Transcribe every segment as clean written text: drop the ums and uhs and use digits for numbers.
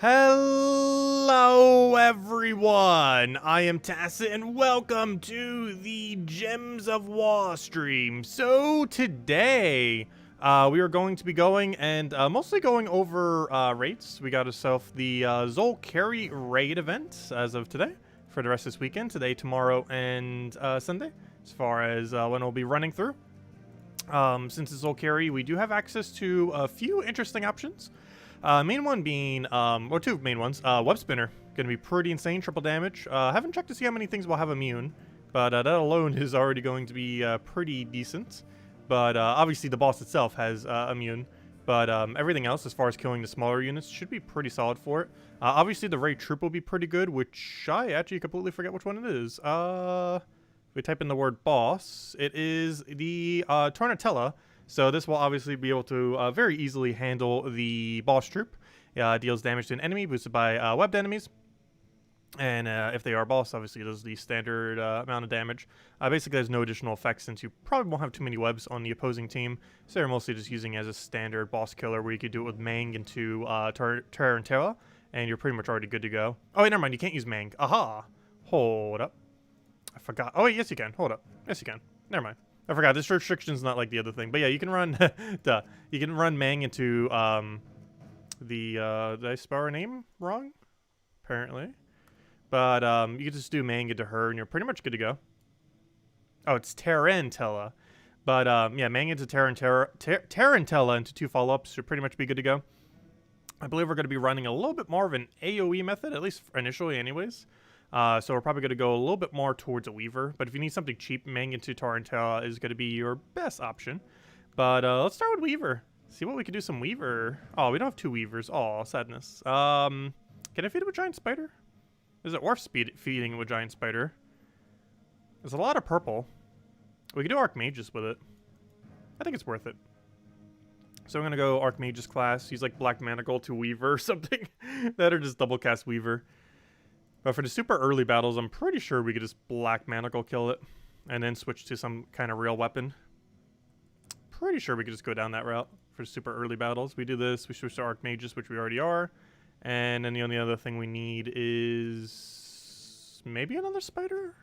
Hello everyone, I am Tacit and welcome to the Gems of War stream. So today, we are going to be going and mostly going over raids. We got ourselves the Zhul'kari raid event as of today for the rest of this weekend, today, tomorrow, and Sunday, as far as when we'll be running through. Since it's Zhul'kari, we do have access to a few interesting options. Main one being, or two main ones, Web Spinner, gonna be pretty insane, triple damage. Haven't checked to see how many things will have immune, but that alone is already going to be pretty decent. But obviously the boss itself has immune, but everything else as far as killing the smaller units should be pretty solid for it. Obviously the raid troop will be pretty good, which I actually completely forget which one it is. If we type in the word boss, it is the Tarnatella. So this will obviously be able to very easily handle the boss troop. Deals damage to an enemy, boosted by webbed enemies. And if they are boss, obviously it does the standard amount of damage. Basically has no additional effects since you probably won't have too many webs on the opposing team. So they're mostly just using it as a standard boss killer where you could do it with Mang into Tarantella. And you're pretty much already good to go. Oh wait, never mind, you can't use Mang. Aha! Hold up. I forgot. Oh wait, yes you can. Hold up. Yes you can. Never mind. I forgot, this restriction's not like the other thing. But yeah, you can run, duh. You can run Mang into, did I spell her name wrong? Apparently. But, you can just do Mang into her and you're pretty much good to go. Oh, it's Tarantella. But, yeah, Mang into Tarantella into 2 follow-ups should pretty much be good to go. I believe we're going to be running a little bit more of an AoE method, at least initially anyways. So we're probably going to go a little bit more towards a Weaver. But if you need something cheap, Mang into Tarantella is going to be your best option. But let's start with Weaver. See what we can do some Weaver. Oh, we don't have 2 Weavers. Oh, sadness. Can I feed it with Giant Spider? Is it worth feeding it with Giant Spider? There's a lot of purple. We could do Archmages with it. I think it's worth it. So I'm going to go Archmages class. Use like Black Manacle to Weaver or something. That or just double cast Weaver. But for the super early battles, I'm pretty sure we could just Black Manacle kill it. And then switch to some kind of real weapon. Pretty sure we could just go down that route for super early battles. We do this, we switch to Archmages, which we already are. And then the only other thing we need is maybe another spider?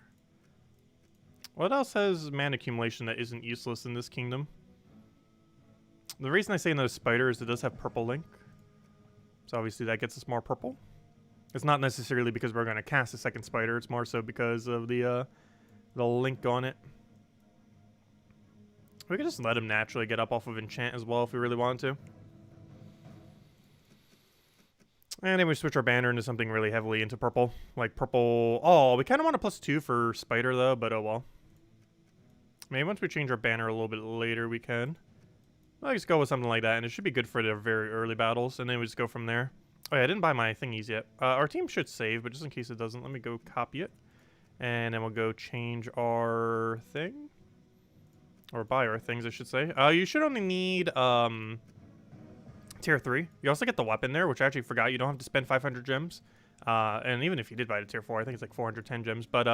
What else has mana accumulation that isn't useless in this kingdom? The reason I say another spider is it does have purple link. So obviously that gets us more purple. It's not necessarily because we're going to cast a second spider. It's more so because of the link on it. We could just let him naturally get up off of enchant as well if we really want to. And then we switch our banner into something really heavily into purple. Like purple. Oh, we kind of want a +2 for spider though, but oh well. Maybe once we change our banner a little bit later we can. I'll just go with something like that and it should be good for the very early battles. And then we just go from there. Oh yeah, I didn't buy my thingies yet. Our team should save, but just in case it doesn't, let me go copy it. And then we'll go change our thing. Or buy our things, I should say. You should only need tier 3. You also get the weapon there, which I actually forgot. You don't have to spend 500 gems. And even if you did buy the tier 4, I think it's like 410 gems. But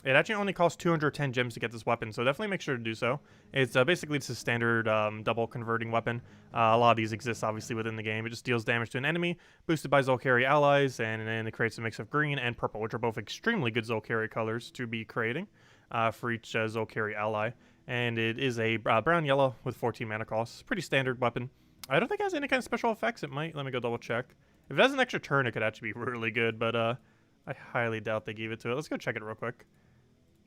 it actually only costs 210 gems to get this weapon, so definitely make sure to do so. It's basically it's a standard double converting weapon. A lot of these exist obviously within the game. It just deals damage to an enemy, boosted by Zhul'kari allies, and then it creates a mix of green and purple, which are both extremely good Zhul'kari colors to be creating for each Zhul'kari ally. And it is a brown-yellow with 14 mana cost. Pretty standard weapon. I don't think it has any kind of special effects. It might. Let me go double check. If it has an extra turn, it could actually be really good, but I highly doubt they gave it to it. Let's go check it real quick.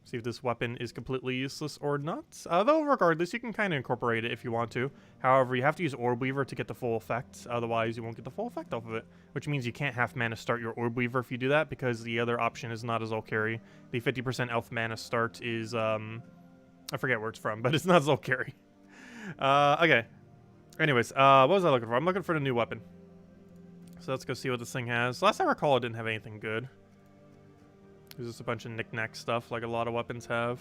See if this weapon is completely useless or not. Though regardless, you can kind of incorporate it if you want to. However, you have to use Orb Weaver to get the full effect. Otherwise, you won't get the full effect off of it. Which means you can't half mana start your Orb Weaver if you do that, because the other option is not a Zhul'kari. The 50% elf mana start is, I forget where it's from, but it's not Zhul'kari. Okay. Anyways, what was I looking for? I'm looking for the new weapon. So let's go see what this thing has. Last I recall, it didn't have anything good. It was just a bunch of knick-knack stuff like a lot of weapons have.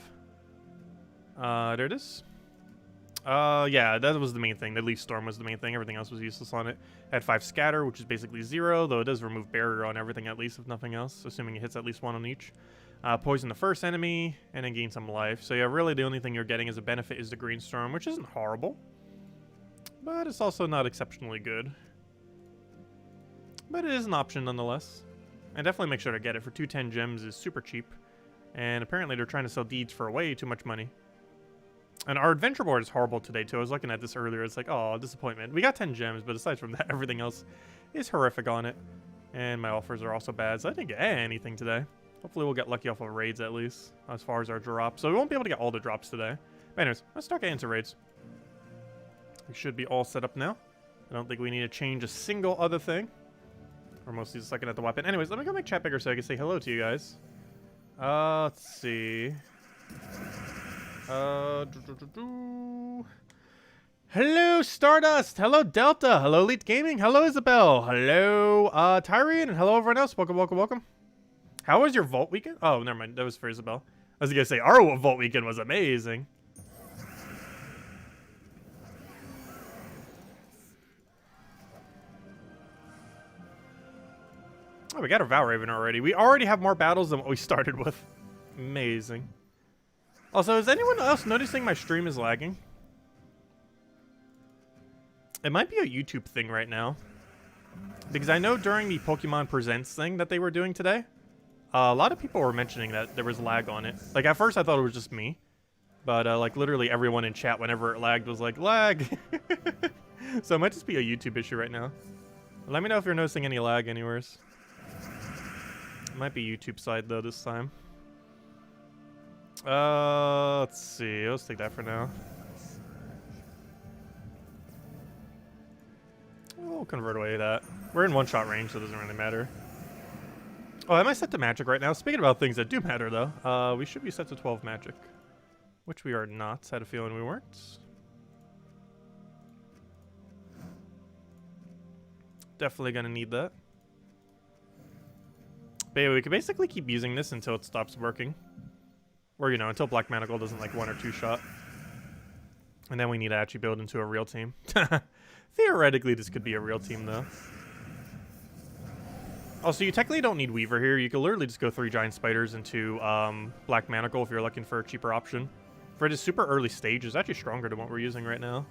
There it is. Yeah, that was the main thing. The Leaf Storm was the main thing. Everything else was useless on it. It had 5 Scatter, which is basically 0, though it does remove Barrier on everything at least, if nothing else, assuming it hits at least 1 on each. Poison the first enemy, and then gain some life. So yeah, really the only thing you're getting as a benefit is the Green Storm, which isn't horrible. But it's also not exceptionally good. but it is an option nonetheless. And definitely make sure to get it. For 210 gems is super cheap. And apparently they're trying to sell deeds for way too much money. And our adventure board is horrible today too. I was looking at this earlier. It's like, oh, disappointment. We got 10 gems, but aside from that, everything else is horrific on it. And my offers are also bad, so I didn't get anything today. Hopefully we'll get lucky off of raids at least, as far as our drops. So we won't be able to get all the drops today. But anyways, let's start getting into raids. We should be all set up now. I don't think we need to change a single other thing. We're mostly just looking at the weapon. Anyways, let me go make chat bigger so I can say hello to you guys. Let's see. Hello, Stardust. Hello, Delta. Hello, Elite Gaming. Hello, Isabel. Hello, Tyrion. And hello, everyone else. Welcome, welcome, welcome. How was your Vault weekend? Oh, never mind. That was for Isabel. I was going to say, our Vault weekend was amazing. Oh, we got a Valraven already. We already have more battles than what we started with. Amazing. Also, is anyone else noticing my stream is lagging? It might be a YouTube thing right now. Because I know during the Pokemon Presents thing that they were doing today, a lot of people were mentioning that there was lag on it. Like, at first I thought it was just me. But, like, literally everyone in chat, whenever it lagged, was like, lag! So it might just be a YouTube issue right now. Let me know if you're noticing any lag anywheres. It might be YouTube side, though, this time. Let's see. Let's take that for now. We'll convert away that. We're in one-shot range, so it doesn't really matter. Oh, am I set to magic right now? Speaking about things that do matter, though, we should be set to 12 magic. Which we are not. Had a feeling we weren't. Definitely gonna need that. But yeah, we can basically keep using this until it stops working. Or, you know, until Black Manacle doesn't, like, one or two shot. And then we need to actually build into a real team. Theoretically, this could be a real team, though. Also, you technically don't need Weaver here. You can literally just go 3 Giant Spiders into Black Manacle if you're looking for a cheaper option. For this super early stage, it's actually stronger than what we're using right now.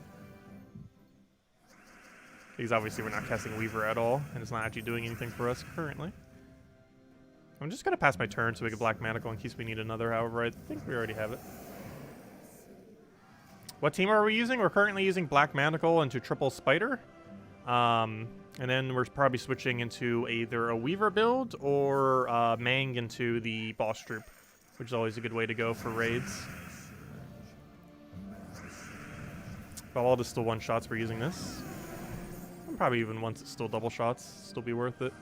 Because obviously we're not casting Weaver at all, and it's not actually doing anything for us currently. I'm just going to pass my turn so we can Black Manacle in case we need another, however, I think we already have it. What team are we using? We're currently using Black Manacle into Triple Spider. And then we're probably switching into either a Weaver build or Mang into the Boss Troop, which is always a good way to go for raids. But all the still one-shots, we're using this. And probably even once it's still double shots, still be worth it.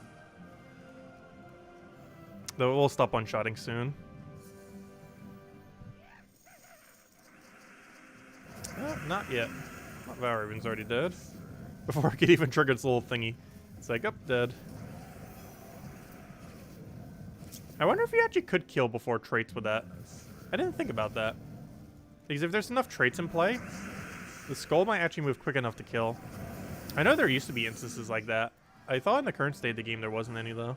Though we'll stop one-shotting soon. Not yet. Valraven's already dead. Before I could even trigger its little thingy. It's like, up, dead. I wonder if you actually could kill before traits with that. I didn't think about that. Because if there's enough traits in play, the skull might actually move quick enough to kill. I know there used to be instances like that. I thought in the current state of the game there wasn't any, though.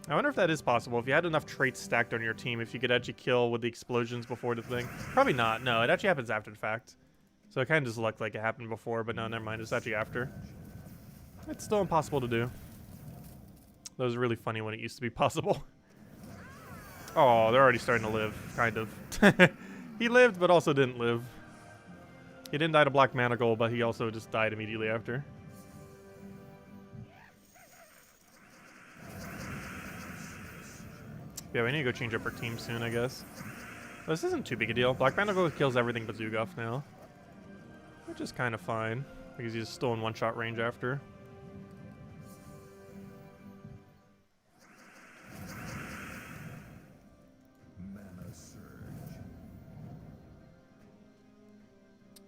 I wonder if that is possible. If you had enough traits stacked on your team, if you could actually kill with the explosions before the thing. Probably not. No, it actually happens after the fact. So it kind of just looked like it happened before, but no, never mind. It's actually after. It's still impossible to do. That was really funny when it used to be possible. Oh, they're already starting to live, kind of. He lived, but also didn't live. He didn't die to Black Manacle, but he also just died immediately after. Yeah, we need to go change up our team soon, I guess. But this isn't too big a deal. Black Manacle kills everything but Zugaf now. Which is kind of fine, because he's still in one-shot range after.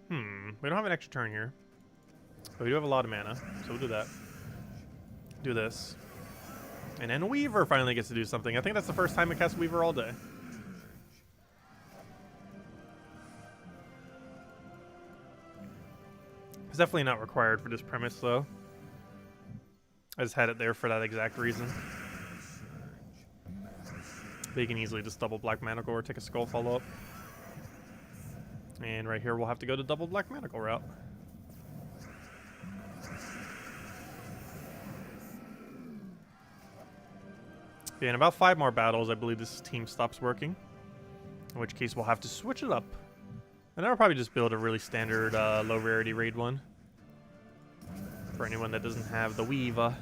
We don't have an extra turn here. But we do have a lot of mana, so we'll do that. Do this. And then Weaver finally gets to do something. I think that's the first time I cast Weaver all day. It's definitely not required for this premise, though. I just had it there for that exact reason. But you can easily just double Black Manacle or take a Skull follow-up. And right here we'll have to go to double Black Manacle route. Yeah, in about 5 more battles, I believe this team stops working. In which case, we'll have to switch it up. And I'll probably just build a really standard low rarity raid one. For anyone that doesn't have the Weave. I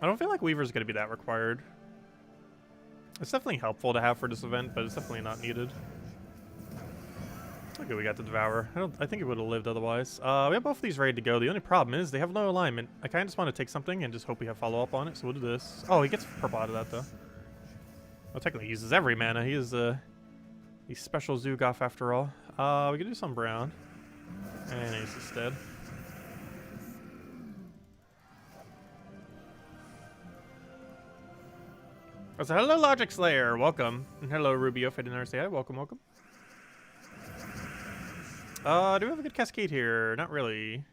don't feel like Weaver's going to be that required. It's definitely helpful to have for this event, but it's definitely not needed. Okay, we got the Devourer. I think it would have lived otherwise. We have both of these ready to go. The only problem is they have low alignment. I kind of just want to take something and just hope we have follow-up on it, so we'll do this. Oh, he gets purple out of that, though. Well, technically he uses every mana. He is he's special Zoogoth after all. We can do some brown. And he's just dead. So hello, Logic Slayer. Welcome. And hello, Rubio. If I didn't already say hi, welcome, welcome. Do we have a good cascade here? Not really.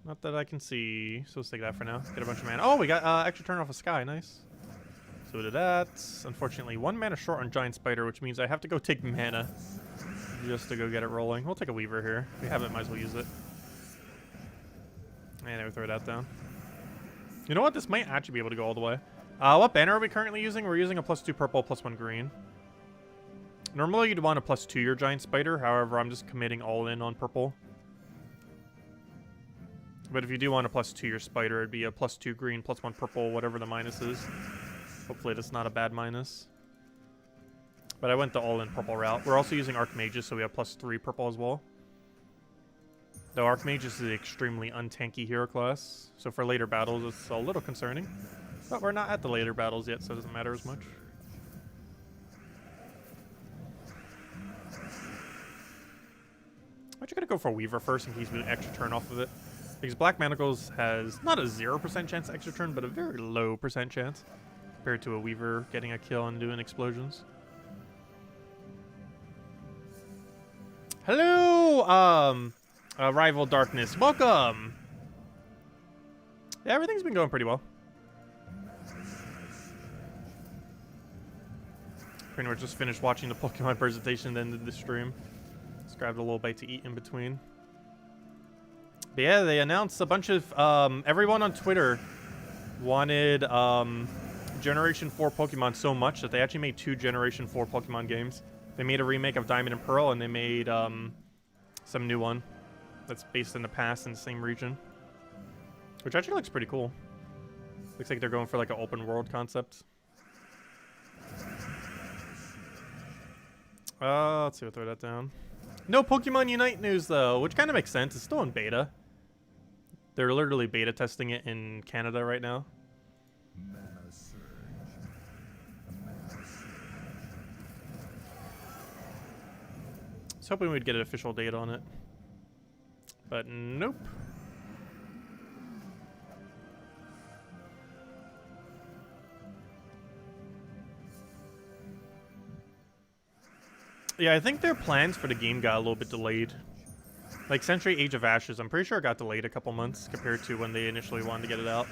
Not that I can see. So let's take that for now. Get a bunch of mana. Oh, we got extra turn off of Sky. Nice. So we did that. Unfortunately, 1 mana short on Giant Spider, which means I have to go take mana just to go get it rolling. We'll take a Weaver here. If we have it, might as well use it. And we throw that down. You know what? This might actually be able to go all the way. What banner are we currently using? We're using a +2 purple, +1 green. Normally you'd want a +2 your Giant Spider, however I'm just committing all in on purple. But if you do want a +2 your Spider, it'd be a +2 green, +1 purple, whatever the minus is. Hopefully that's not a bad minus. But I went the all-in purple route. We're also using Archmages, so we have +3 purple as well. Though Archmages is an extremely untanky hero class, so for later battles it's a little concerning. But we're not at the later battles yet, so it doesn't matter as much. I'm actually gonna go for Weaver first in case we get an extra turn off of it. Because Black Manacles has not a 0% chance extra turn, but a very low % chance compared to a Weaver getting a kill and doing explosions. Hello, Rival Darkness. Welcome. Yeah, everything's been going pretty well. Pretty much just finished watching the Pokemon presentation, then did the stream. Just grabbed a little bite to eat in between. But yeah, they announced a bunch of everyone on Twitter wanted Generation 4 Pokemon so much that they actually made 2 Generation 4 Pokemon games. They made a remake of Diamond and Pearl, and they made some new one that's based in the past in the same region, which actually looks pretty cool. Looks like they're going for like an open world concept. Let's see, we'll throw that down. No Pokemon Unite news though, which kind of makes sense. It's still in beta. They're literally beta testing it in Canada right now. I was hoping we'd get an official date on it, but nope. Yeah, I think their plans for the game got a little bit delayed. Like Century Age of Ashes, I'm pretty sure it got delayed a couple months compared to when they initially wanted to get it out.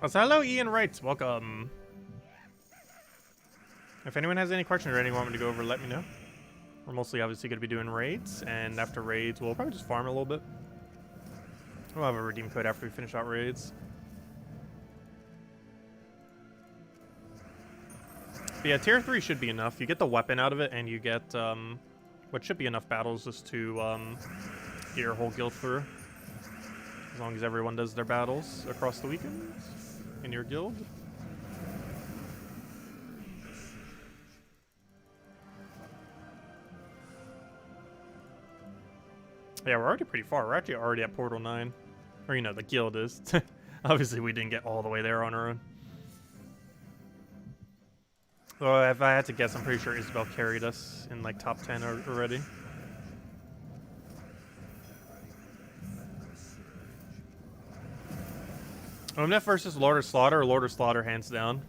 So hello, Ian Wright. Welcome. If anyone has any questions or anyone want me to go over, let me know. We're mostly obviously going to be doing raids, and after raids, we'll probably just farm a little bit. We'll have a redeem code after we finish out raids. But yeah, tier 3 should be enough. You get the weapon out of it, and you get what should be enough battles just to get your whole guild through. As long as everyone does their battles across the weekend in your guild. Yeah, we're already pretty far. We're actually already at Portal 9. Or, you know, the guild is. Obviously, we didn't get all the way there on our own. Well, if I had to guess, I'm pretty sure Isabel carried us in, like, top 10 already. Uminif versus Lord of Slaughter, or Lord of Slaughter, hands down.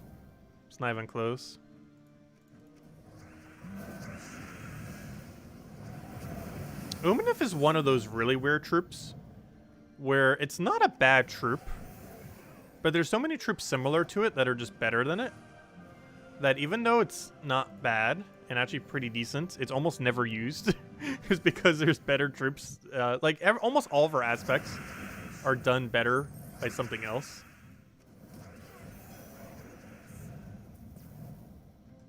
It's not even close. Uminif is one of those really weird troops where it's not a bad troop, but there's so many troops similar to it that are just better than it, that even though it's not bad and actually pretty decent, it's almost never used. It's because there's better troops. Like almost all of our aspects are done better by something else.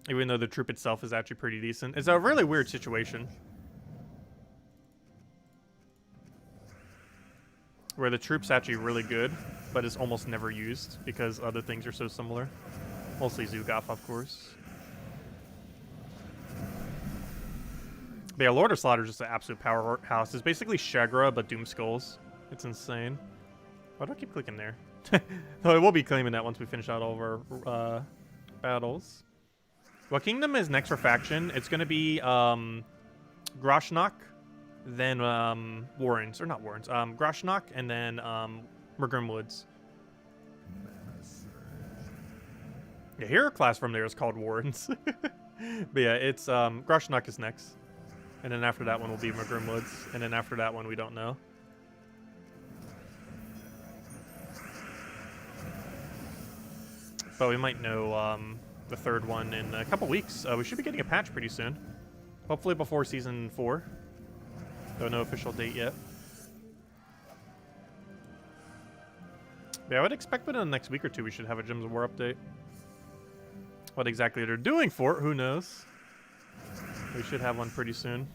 Even though the troop itself is actually pretty decent. It's a really weird situation, where the troop's actually really good, but it's almost never used because other things are so similar. Mostly Zhul'kari, of course. But yeah, Lord of Slaughter is just an absolute powerhouse. It's basically Shagra, but Doom Skulls. It's insane. Why do I keep clicking there? Though I will be claiming that once we finish out all of our battles. What kingdom is next for faction? It's going to be Groshnok, then Warrens. Or not Warrens. Groshnok, and then Mergrim Woods. Yeah, hero class from there is called Warrens. But yeah, it's Groshnok is next. And then after that one will be Mergrim Woods. And then after that one, we don't know. But we might know the third one in a couple weeks. We should be getting a patch pretty soon. Hopefully before Season 4. Though no official date yet. Yeah, I would expect within the next week or two we should have a Gems of War update. What exactly they're doing for it, who knows? We should have one pretty soon.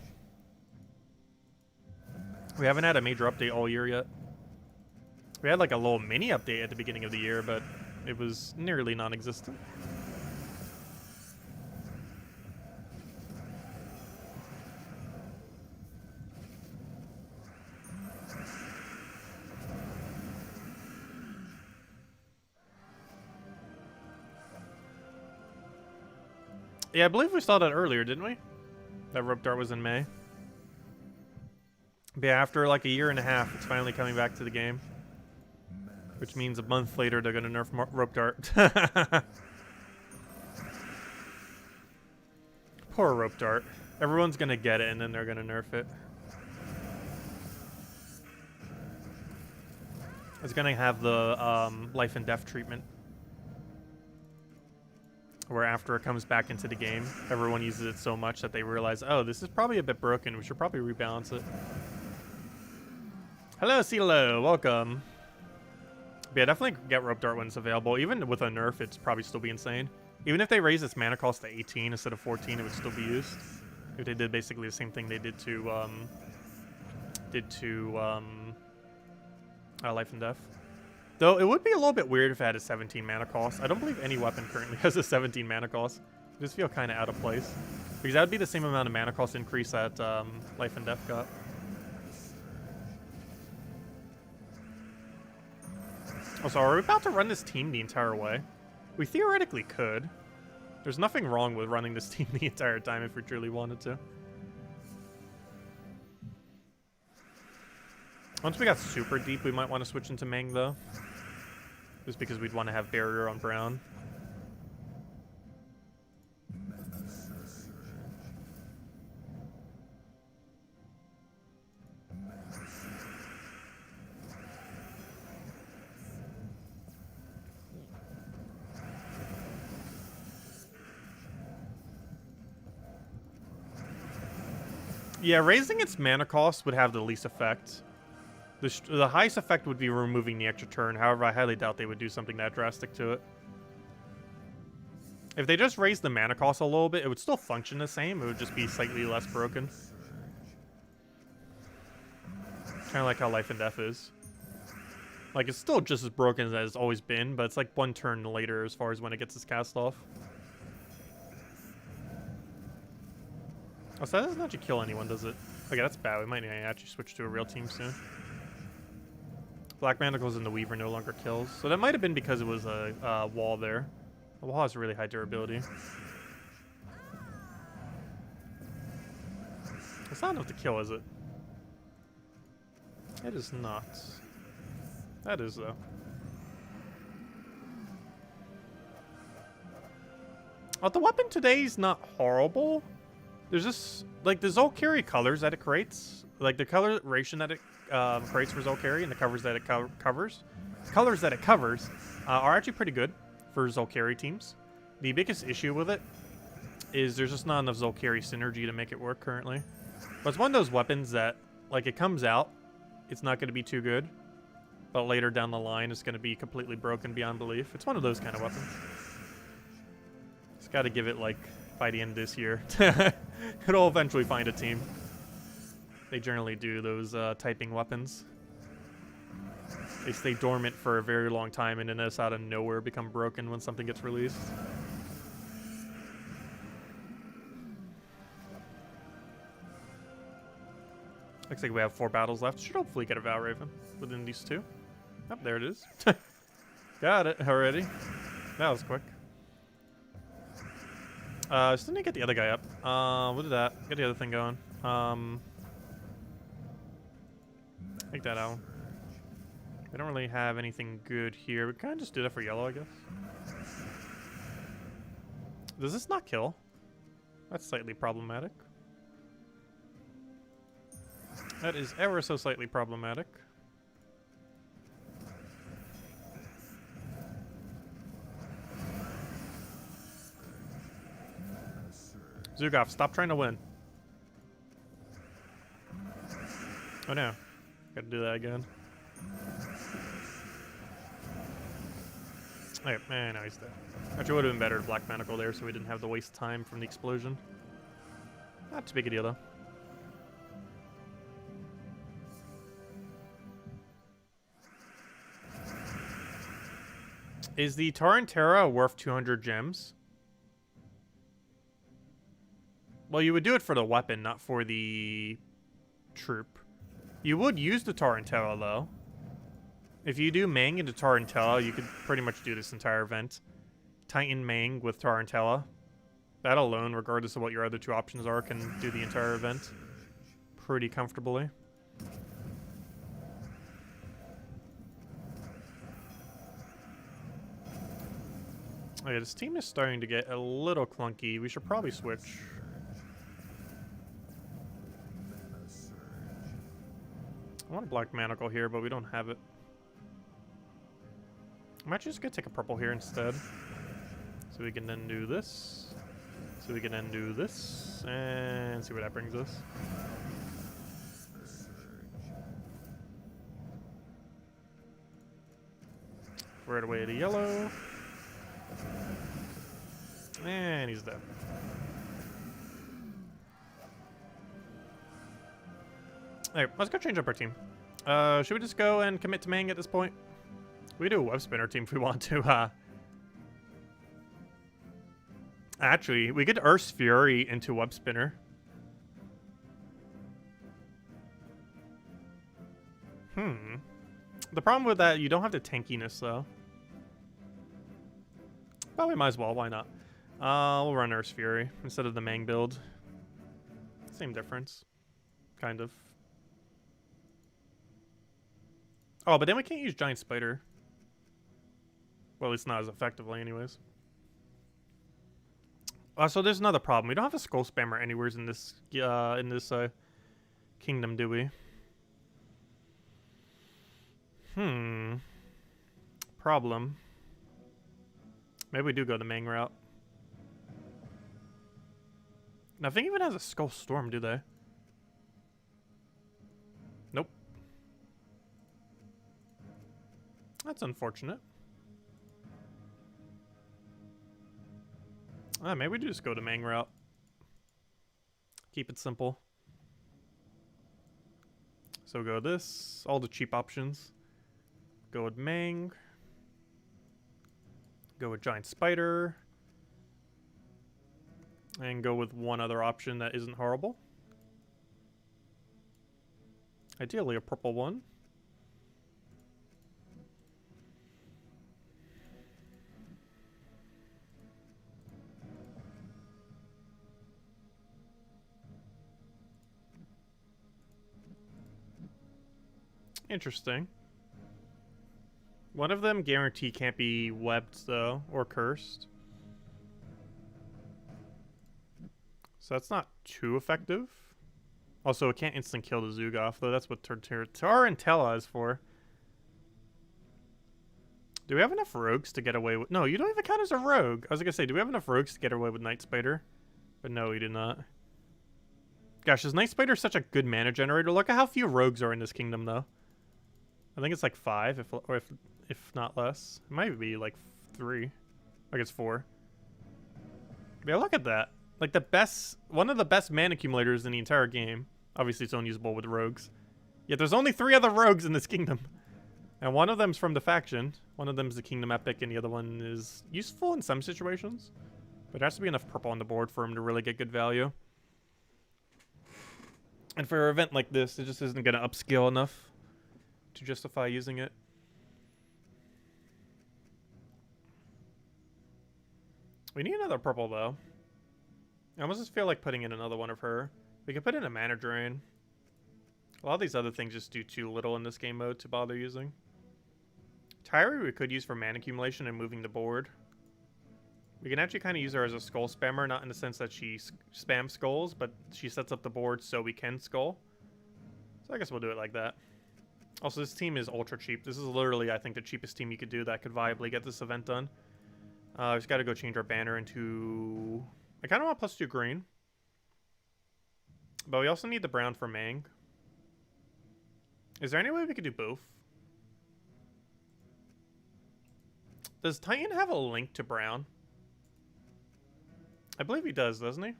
We haven't had a major update all year yet. We had like a little mini update at the beginning of the year, but it was nearly non-existent. Yeah, I believe we saw that earlier, didn't we? That Rope Dart was in May. But yeah, after like a year and a half, it's finally coming back to the game. Which means a month later, they're going to nerf Rope Dart. Poor Rope Dart. Everyone's going to get it, and then they're going to nerf it. It's going to have the life and death treatment. Where after it comes back into the game, everyone uses it so much that they realize, oh, this is probably a bit broken. We should probably rebalance it. Hello, CeeLo. Welcome. But yeah, definitely get Rope Dart when it's available. Even with a nerf, it's probably still be insane. Even if they raise its mana cost to 18 instead of 14, it would still be used. If they did basically the same thing they did to Life and Death. Though it would be a little bit weird if it had a 17 mana cost. I don't believe any weapon currently has a 17 mana cost. I just feel kind of out of place. Because that would be the same amount of mana cost increase that Life and Death got. Oh, so are we about to run this team the entire way? We theoretically could. There's nothing wrong with running this team the entire time if we truly wanted to. Once we got super deep, we might want to switch into Meng, though. Just because we'd want to have barrier on Brown. Yeah, raising its mana cost would have the least effect. The highest effect would be removing the extra turn. However, I highly doubt they would do something that drastic to it. If they just raised the mana cost a little bit, it would still function the same. It would just be slightly less broken. Kind of like how Life and Death is. Like, it's still just as broken as it's always been, but it's like one turn later as far as when it gets its cast off. Oh, so that doesn't actually kill anyone, does it? Okay, that's bad. We might actually switch to a real team soon. Black Manacles and the Weaver no longer kills. So that might have been because it was a wall there. The wall has really high durability. It's not enough to kill, is it? It is not. That is, though. Oh, the weapon today is not horrible. There's just, like, the Zhul'kari colors that it creates, Like the coloration that it creates for Zhul'kari and the colors that it covers are actually pretty good for Zhul'kari teams. The biggest issue with it is there's just not enough Zhul'kari synergy to make it work currently. But it's one of those weapons that, like, it comes out, it's not going to be too good, but later down the line it's going to be completely broken beyond belief. It's one of those kind of weapons. Just got to give it, like, by the end of this year. It'll eventually find a team. They generally do those typing weapons. They stay dormant for a very long time and then just out of nowhere become broken when something gets released. Looks like we have 4 battles left. Should hopefully get a Valraven within these 2. Oh, there it is. Got it already. That was quick. Still need to get the other guy up. We'll do that. Get the other thing going. Take that out. We don't really have anything good here. We kind of just do that for yellow, I guess. Does this not kill? That's slightly problematic. That is ever so slightly problematic. Zugov, stop trying to win. Oh no. Gotta do that again. Okay, man, no, he's dead. Actually, it would have been better to Black Manacle there so we didn't have to waste time from the explosion. Not too big a deal, though. Is the Tarantera worth 200 gems? Well, you would do it for the weapon, not for the troop. You would use the Tarantella, though. If you do Mang into Tarantella, you could pretty much do this entire event. Titan Mang with Tarantella. That alone, regardless of what your other 2 options are, can do the entire event pretty comfortably. Okay, this team is starting to get a little clunky. We should probably switch. I want a Black Manacle here, but we don't have it. I'm actually just gonna take a purple here instead. So we can then do this. So we can then do this. And see where that brings us. Right away to yellow. And he's dead. Alright, let's go change up our team. Should we just go and commit to Mang at this point? We do a web spinner team if we want to. Actually, we could Earth's Fury into web spinner. The problem with that, you don't have the tankiness though. But we might as well, why not? We'll run Earth's Fury instead of the Mang build. Same difference. Kind of. Oh, but then we can't use Giant Spider. Well, at least not as effectively anyways. So there's another problem. We don't have a Skull Spammer anywhere in this kingdom, do we? Problem. Maybe we do go the Mang route. Nothing even has a Skull Storm, do they? Nope. That's unfortunate. Maybe we do just go to Mang route. Keep it simple. So go this. All the cheap options. Go with Mang. Go with Giant Spider. And go with one other option that isn't horrible. Ideally a purple one. Interesting. One of them guarantee can't be webbed though, or cursed. So that's not too effective. Also, it can't instant kill the Zhul'kari, though. That's what Tarantella is for. Do we have enough rogues to get away with... No, you don't even count as a rogue. I was going to say, do we have enough rogues to get away with Night Spider? But no, we do not. Gosh, is Night Spider such a good mana generator? Look at how few rogues are in this kingdom, though. I think it's like 5, if not less. It might be like 3. I guess 4. Yeah, look at that. Like one of the best mana accumulators in the entire game. Obviously, it's unusable with rogues. Yet there's only 3 other rogues in this kingdom. And one of them's from the faction. One of them's the Kingdom Epic, and the other one is useful in some situations. But there has to be enough purple on the board for him to really get good value. And for an event like this, it just isn't going to upscale enough to justify using it. We need another purple, though. I almost just feel like putting in another one of her. We could put in a mana drain. A lot of these other things just do too little in this game mode to bother using. Tyri we could use for mana accumulation and moving the board. We can actually kind of use her as a skull spammer, not in the sense that she spams skulls, but she sets up the board so we can skull. So I guess we'll do it like that. Also, this team is ultra cheap. This is literally, I think, the cheapest team you could do that could viably get this event done. We just got to go change our banner into... I kind of want +2 green. But we also need the brown for Mang. Is there any way we could do both? Does Titan have a link to brown? I believe he does, doesn't he?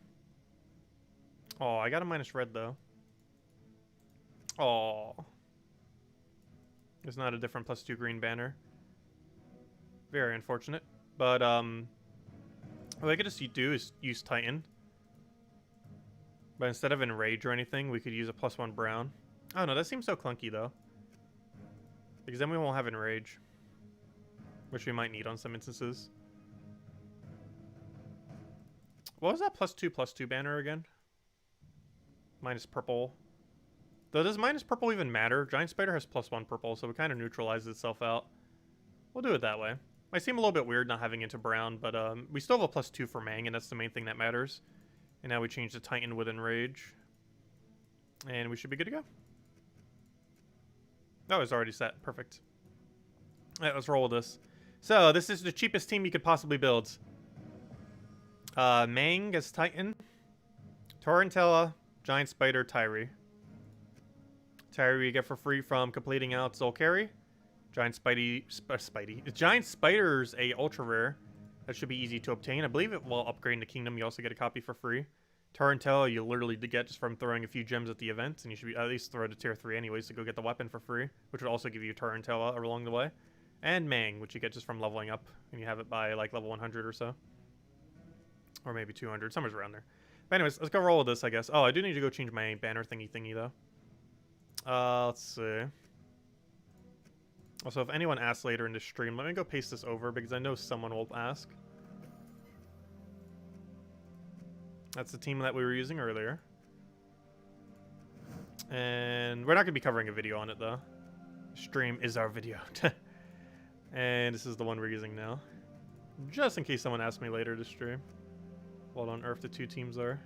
Oh, I got a minus red, though. Oh. There's not a different +2 green banner. Very unfortunate. But, what I could just do is use Titan. But instead of Enrage or anything, we could use a +1 brown. Oh, no, that seems so clunky, though. Because then we won't have Enrage. Which we might need on some instances. What was that +2/+2 banner again? Minus purple. Though, does minus purple even matter? Giant Spider has +1 purple, so it kind of neutralizes itself out. We'll do it that way. Might seem a little bit weird not having into brown, but we still have a +2 for Mang, and that's the main thing that matters. And now we change the Titan with Enrage. And we should be good to go. Oh, it's already set. Perfect. Alright, let's roll with this. So, this is the cheapest team you could possibly build. Mang as Titan. Tarantella, Giant Spider, Tyri. Tyri you get for free from completing out Zhul'kari. Giant Giant Spider's a ultra rare. That should be easy to obtain. I believe it while upgrading the kingdom, you also get a copy for free. Tarantella you literally get just from throwing a few gems at the event, and you should be at least throw to tier 3 anyways to go get the weapon for free, which would also give you Tarantella along the way. And Mang, which you get just from leveling up, and you have it by like level 100 or so. Or maybe 200, somewhere around there. But anyways, let's go roll with this, I guess. Oh, I do need to go change my banner thingy though. Let's see. Also, if anyone asks later in the stream, let me go paste this over because I know someone will ask. That's the team that we were using earlier. And we're not going to be covering a video on it, though. Stream is our video. And this is the one we're using now. Just in case someone asks me later to stream what on earth the two teams are.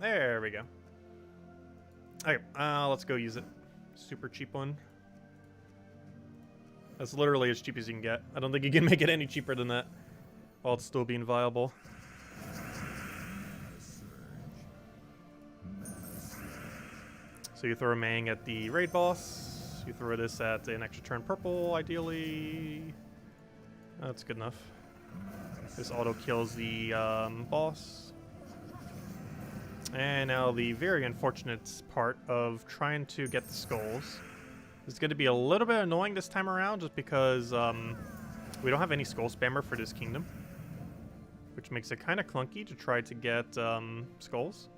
There we go. Okay, let's go use it. Super cheap one. That's literally as cheap as you can get. I don't think you can make it any cheaper than that, while it's still being viable. So you throw a Mang at the raid boss. You throw this at an extra turn purple, ideally. That's good enough. This auto kills the boss. And now the very unfortunate part of trying to get the skulls. It's going to be a little bit annoying this time around just because we don't have any skull spammer for this kingdom. Which makes it kind of clunky to try to get skulls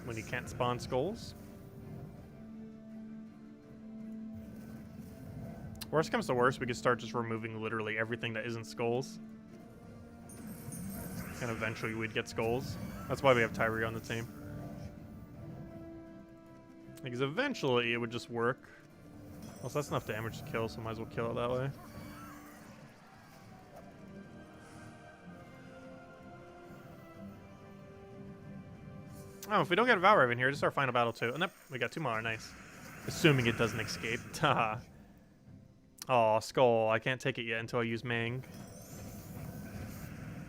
when you can't spawn skulls. Worst comes to worst, we could start just removing literally everything that isn't skulls. And eventually we'd get skulls. That's why we have Tyri on the team. Because eventually it would just work. Also, that's enough damage to kill, so might as well kill it that way. Oh, if we don't get a Valraven here, this is our final battle too. Oh, nope, we got 2 more. Nice. Assuming it doesn't escape. Haha. Oh, Skull. I can't take it yet until I use Mang.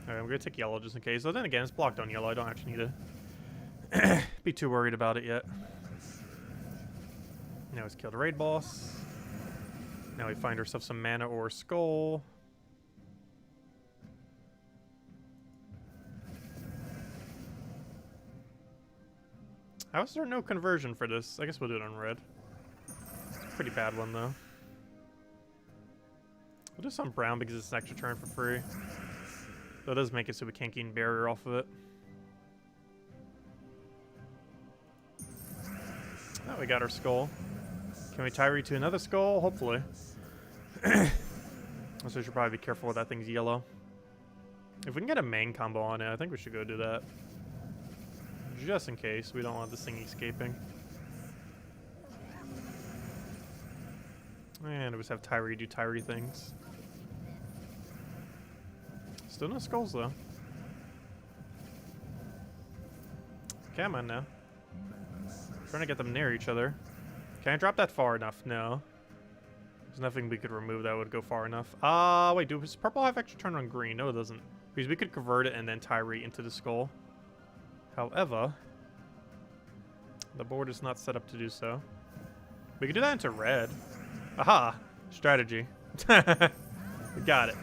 Alright, I'm gonna take yellow just in case. So then again, it's blocked on yellow. I don't actually need to be too worried about it yet. Now let's kill the raid boss. Now we find ourselves some mana or Skull. How is there no conversion for this? I guess we'll do it on red. It's a pretty bad one, though. We'll do some brown because it's an extra turn for free. Though it does make it so we can't gain barrier off of it. Oh, we got our Skull. Can we Tyree to another Skull? Hopefully. Also, we should probably be careful with that thing's yellow. If we can get a main combo on it, I think we should go do that. Just in case. We don't want this thing escaping. And we just have Tyree do Tyree things. Still no Skulls, though. Come on now. Trying to get them near each other. Can I drop that far enough? No. There's nothing we could remove that would go far enough. Wait, does purple have extra turn on green? No, it doesn't. Because we could convert it and then Tyree into the Skull. However, the board is not set up to do so. We could do that into red. Aha! Strategy. We got it.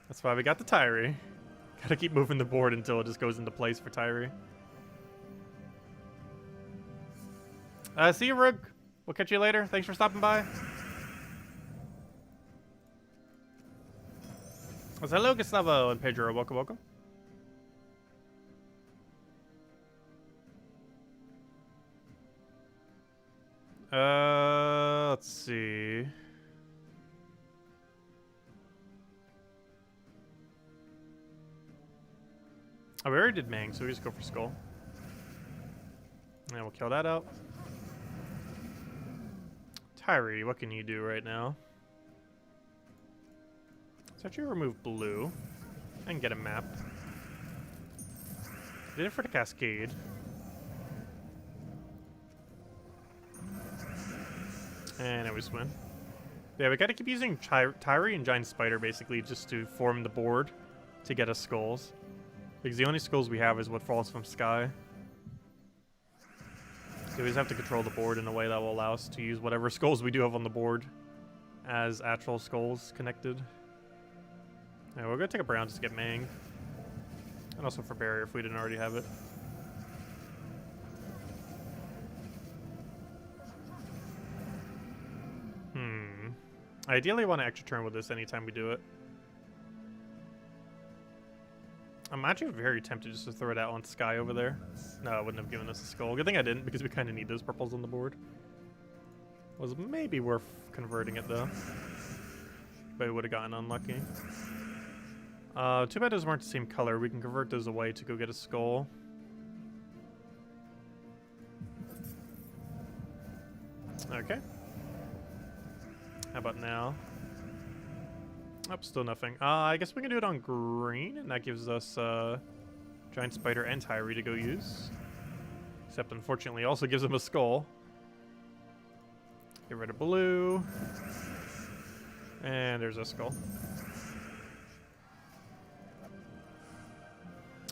That's why we got the Tyree. Gotta keep moving the board until it just goes into place for Tyree. See you, Rug. We'll catch you later. Thanks for stopping by. Well, hello, Gustavo and Pedro. Welcome, welcome. Let's see. Oh, we already did Mang, so we just go for Skull. And we'll kill that out. Tyree, what can you do right now? Let's actually remove blue and get a map. Did it for the Cascade. And now we just win. Yeah, we gotta keep using Tyree and Giant Spider basically just to form the board to get us Skulls. Because the only Skulls we have is what falls from Sky. So we just have to control the board in a way that will allow us to use whatever Skulls we do have on the board as actual Skulls connected. Yeah, we're gonna take a brown just to get Mang. And also for barrier if we didn't already have it. I ideally want an extra turn with this anytime we do it. I'm actually very tempted just to throw it out on Sky over there. No, it wouldn't have given us a Skull. Good thing I didn't, because we kind of need those purples on the board. Was maybe worth converting it, though. But it would have gotten unlucky. Too bad those weren't the same color. We can convert those away to go get a Skull. Okay. How about now? Oh, still nothing. I guess we can do it on green, and that gives us Giant Spider and Tyree to go use. Except, unfortunately, also gives them a Skull. Get rid of blue. And there's a Skull.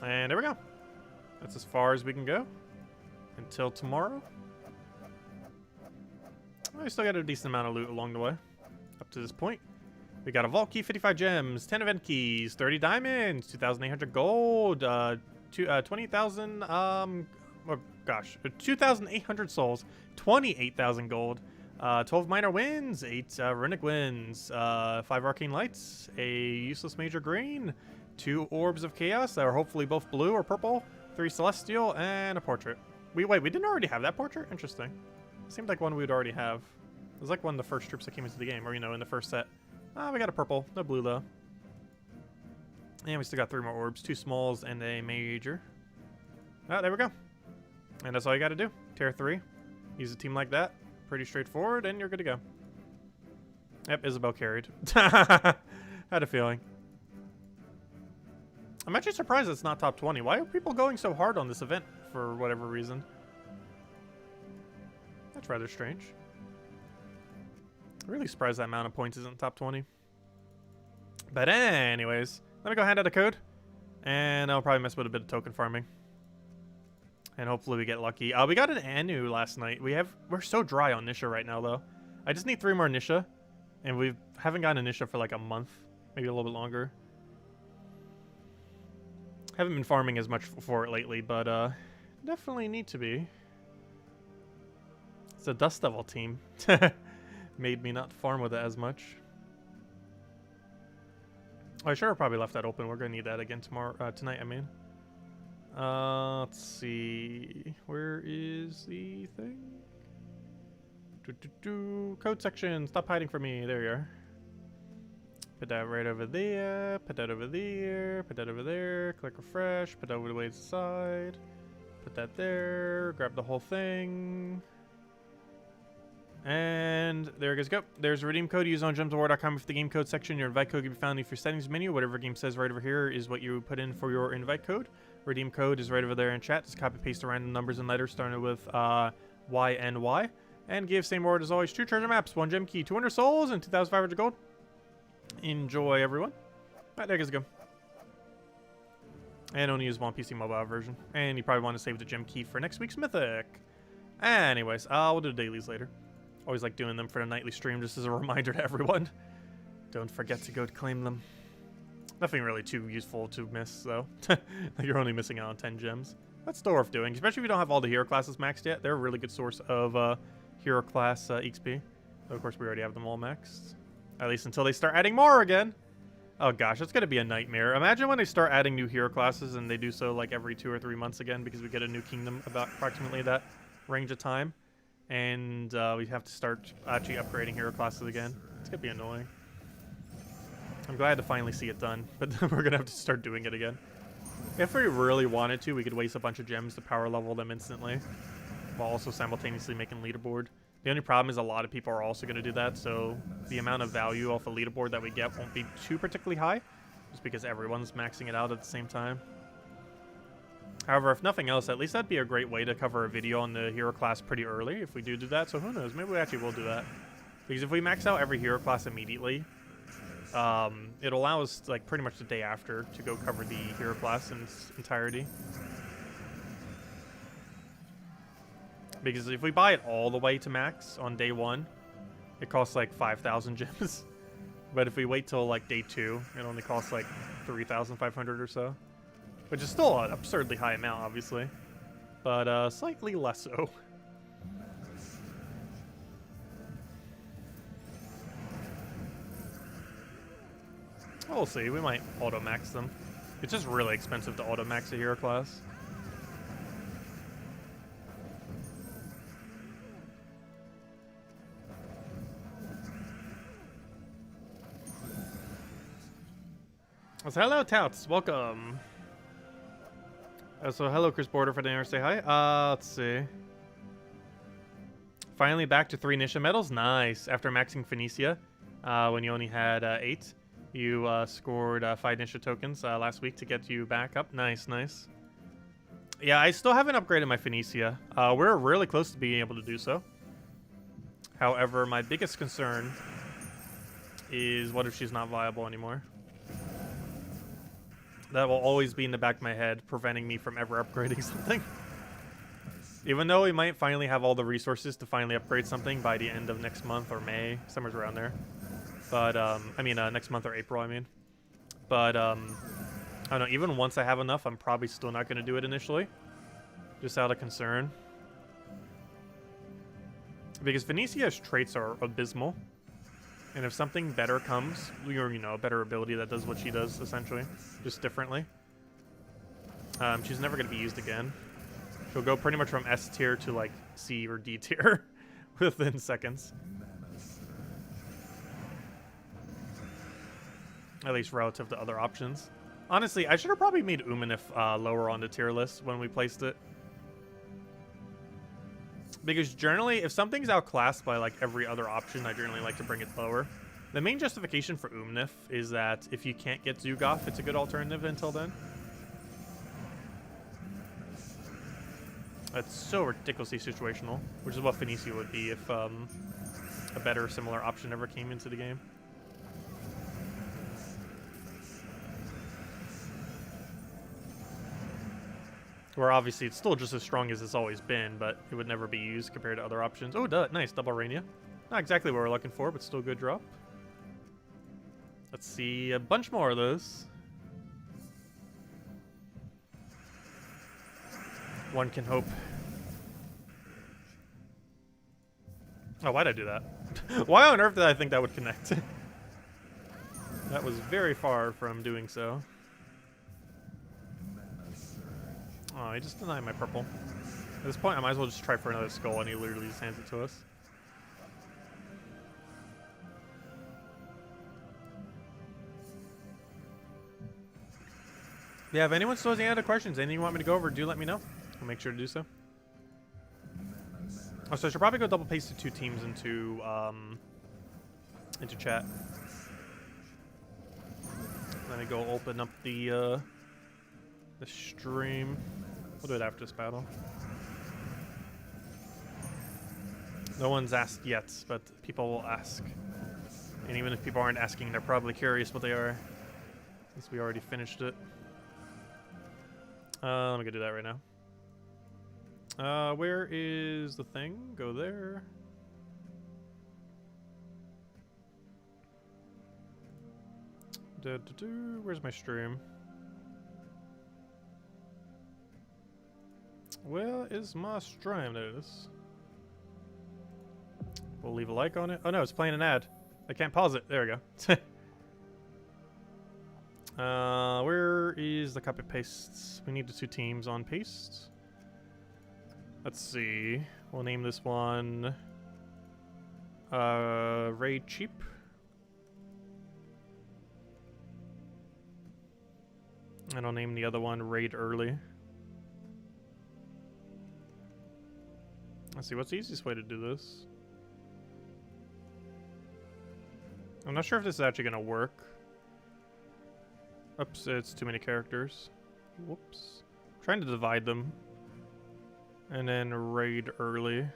And there we go. That's as far as we can go. Until tomorrow. We still got a decent amount of loot along the way. Up to this point. We got a vault key, 55 gems, 10 event keys, 30 diamonds, 2,800 gold, 20,000, oh gosh, 2,800 souls, 28,000 gold, 12 minor wins, 8 runic wins, 5 arcane lights, a useless major green, 2 orbs of chaos that are hopefully both blue or purple, 3 celestial, and a portrait. Wait, we didn't already have that portrait? Interesting. Seemed like one we'd already have. It was like one of the first troops that came into the game, or, you know, in the first set. We got a purple. No blue, though. And we still got 3 more orbs. 2 smalls and a major. There we go. And that's all you got to do. Tier 3. Use a team like that. Pretty straightforward, and you're good to go. Yep, Isabel carried. Had a feeling. I'm actually surprised it's not top 20. Why are people going so hard on this event for whatever reason? That's rather strange. Really surprised that amount of points isn't top 20. But anyways, let me go hand out a code. And I'll probably mess with a bit of token farming. And hopefully we get lucky. We got an Anu last night. We're so dry on Nisha right now, though. I just need 3 more Nisha. And we haven't gotten a Nisha for like a month. Maybe a little bit longer. Haven't been farming as much for it lately, but definitely need to be. It's a Dust Devil team. Made me not farm with it as much. Oh, I should have probably left that open. We're gonna need that again tonight, I mean. Let's see. Where is the thing? Code section. Stop hiding from me. There you are. Put that right over there. Put that over there. Put that over there. Click refresh. Put that over the way to the side. Put that there. Grab the whole thing. And there you guys go. There's a redeem code. Use on gemsofwar.com for the game code section. Your invite code can be found in your settings menu. Whatever game says right over here is what you put in for your invite code. Redeem code is right over there in chat. Just copy paste the random numbers and letters starting with YNY. And give same word as always. 2 treasure maps, 1 gem key, 200 souls, and 2,500 gold. Enjoy, everyone. Alright, there you guys go. And only use one PC mobile version. And you probably want to save the gem key for next week's mythic. Anyways, we'll do dailies later. Always like doing them for the nightly stream, just as a reminder to everyone. Don't forget to go claim them. Nothing really too useful to miss, though. You're only missing out on 10 gems. That's still worth doing, especially if you don't have all the hero classes maxed yet. They're a really good source of hero class XP. Of course, we already have them all maxed. At least until they start adding more again. Oh gosh, it's going to be a nightmare. Imagine when they start adding new hero classes and they do so like every 2 or 3 months again, because we get a new kingdom about approximately that range of time. And we have to start actually upgrading hero classes again. It's going to be annoying. I'm glad to finally see it done, but we're going to have to start doing it again. If we really wanted to, we could waste a bunch of gems to power level them instantly, while also simultaneously making leaderboard. The only problem is a lot of people are also going to do that, so the amount of value off a leaderboard that we get won't be too particularly high, just because everyone's maxing it out at the same time. However, if nothing else, at least that'd be a great way to cover a video on the hero class pretty early if we do that, so who knows, maybe we actually will do that. Because if we max out every hero class immediately, it'll allow us, like, pretty much the day after to go cover the hero class in its entirety. Because if we buy it all the way to max on day 1, it costs like 5,000 gems. But if we wait till like day 2, it only costs like 3,500 or so. Which is still an absurdly high amount, obviously. But slightly less so. We'll see. We might auto-max them. It's just really expensive to auto-max a hero class. So hello, Touts. Welcome. So hello, Chris Border for the say hi. Let's see. Finally back to 3 Nisha medals. Nice. After maxing Phoenicia, when you only had 8, you scored 5 Nisha tokens last week to get you back up. Nice, nice. Yeah, I still haven't upgraded my Phoenicia. We're really close to being able to do so. However, my biggest concern is what if she's not viable anymore? That will always be in the back of my head, preventing me from ever upgrading something. Even though we might finally have all the resources to finally upgrade something by the end of next month or May, somewhere around there. But, I mean, next month or April, I mean. But, I don't know, even once I have enough, I'm probably still not going to do it initially. Just out of concern. Because Phoenicia's traits are abysmal. And if something better comes, or, you know, a better ability that does what she does, essentially, just differently, she's never going to be used again. She'll go pretty much from S tier to, like, C or D tier within seconds. At least relative to other options. Honestly, I should have probably made Uminif lower on the tier list when we placed it. Because generally, if something's outclassed by like every other option, I generally like to bring it lower. The main justification for Uminif is that if you can't get Zhul'kari, it's a good alternative until then. It's so ridiculously situational, which is what Phoenicia would be if a better similar option ever came into the game. Where obviously it's still just as strong as it's always been, but it would never be used compared to other options. Oh, nice, double Rainia. Not exactly what we're looking for, but still good drop. Let's see a bunch more of those. One can hope. Oh, why'd I do that? Why on earth did I think that would connect? That was very far from doing so. Oh, he just denied my purple. At this point, I might as well just try for another skull, and he literally just hands it to us. Yeah, if anyone still has any other questions, anything you want me to go over, do let me know. I'll make sure to do so. Oh, so I should probably go double paste the 2 teams into chat. Let me go open up the stream. We'll do it after this battle. No one's asked yet, but people will ask. And even if people aren't asking, they're probably curious what they are, since we already finished it. Let me go do that right now. Where is the thing? Go there. Where's my stream? Where is my stream? There it is. We'll leave a like on it. Oh no, it's playing an ad. I can't pause it. There we go. Where is the copy pastes? We need the 2 teams on paste. Let's see. We'll name this one Raid Cheap. And I'll name the other one Raid Early. Let's see, what's the easiest way to do this? I'm not sure if this is actually going to work. Oops, it's too many characters. Whoops. I'm trying to divide them. And then Raid Early.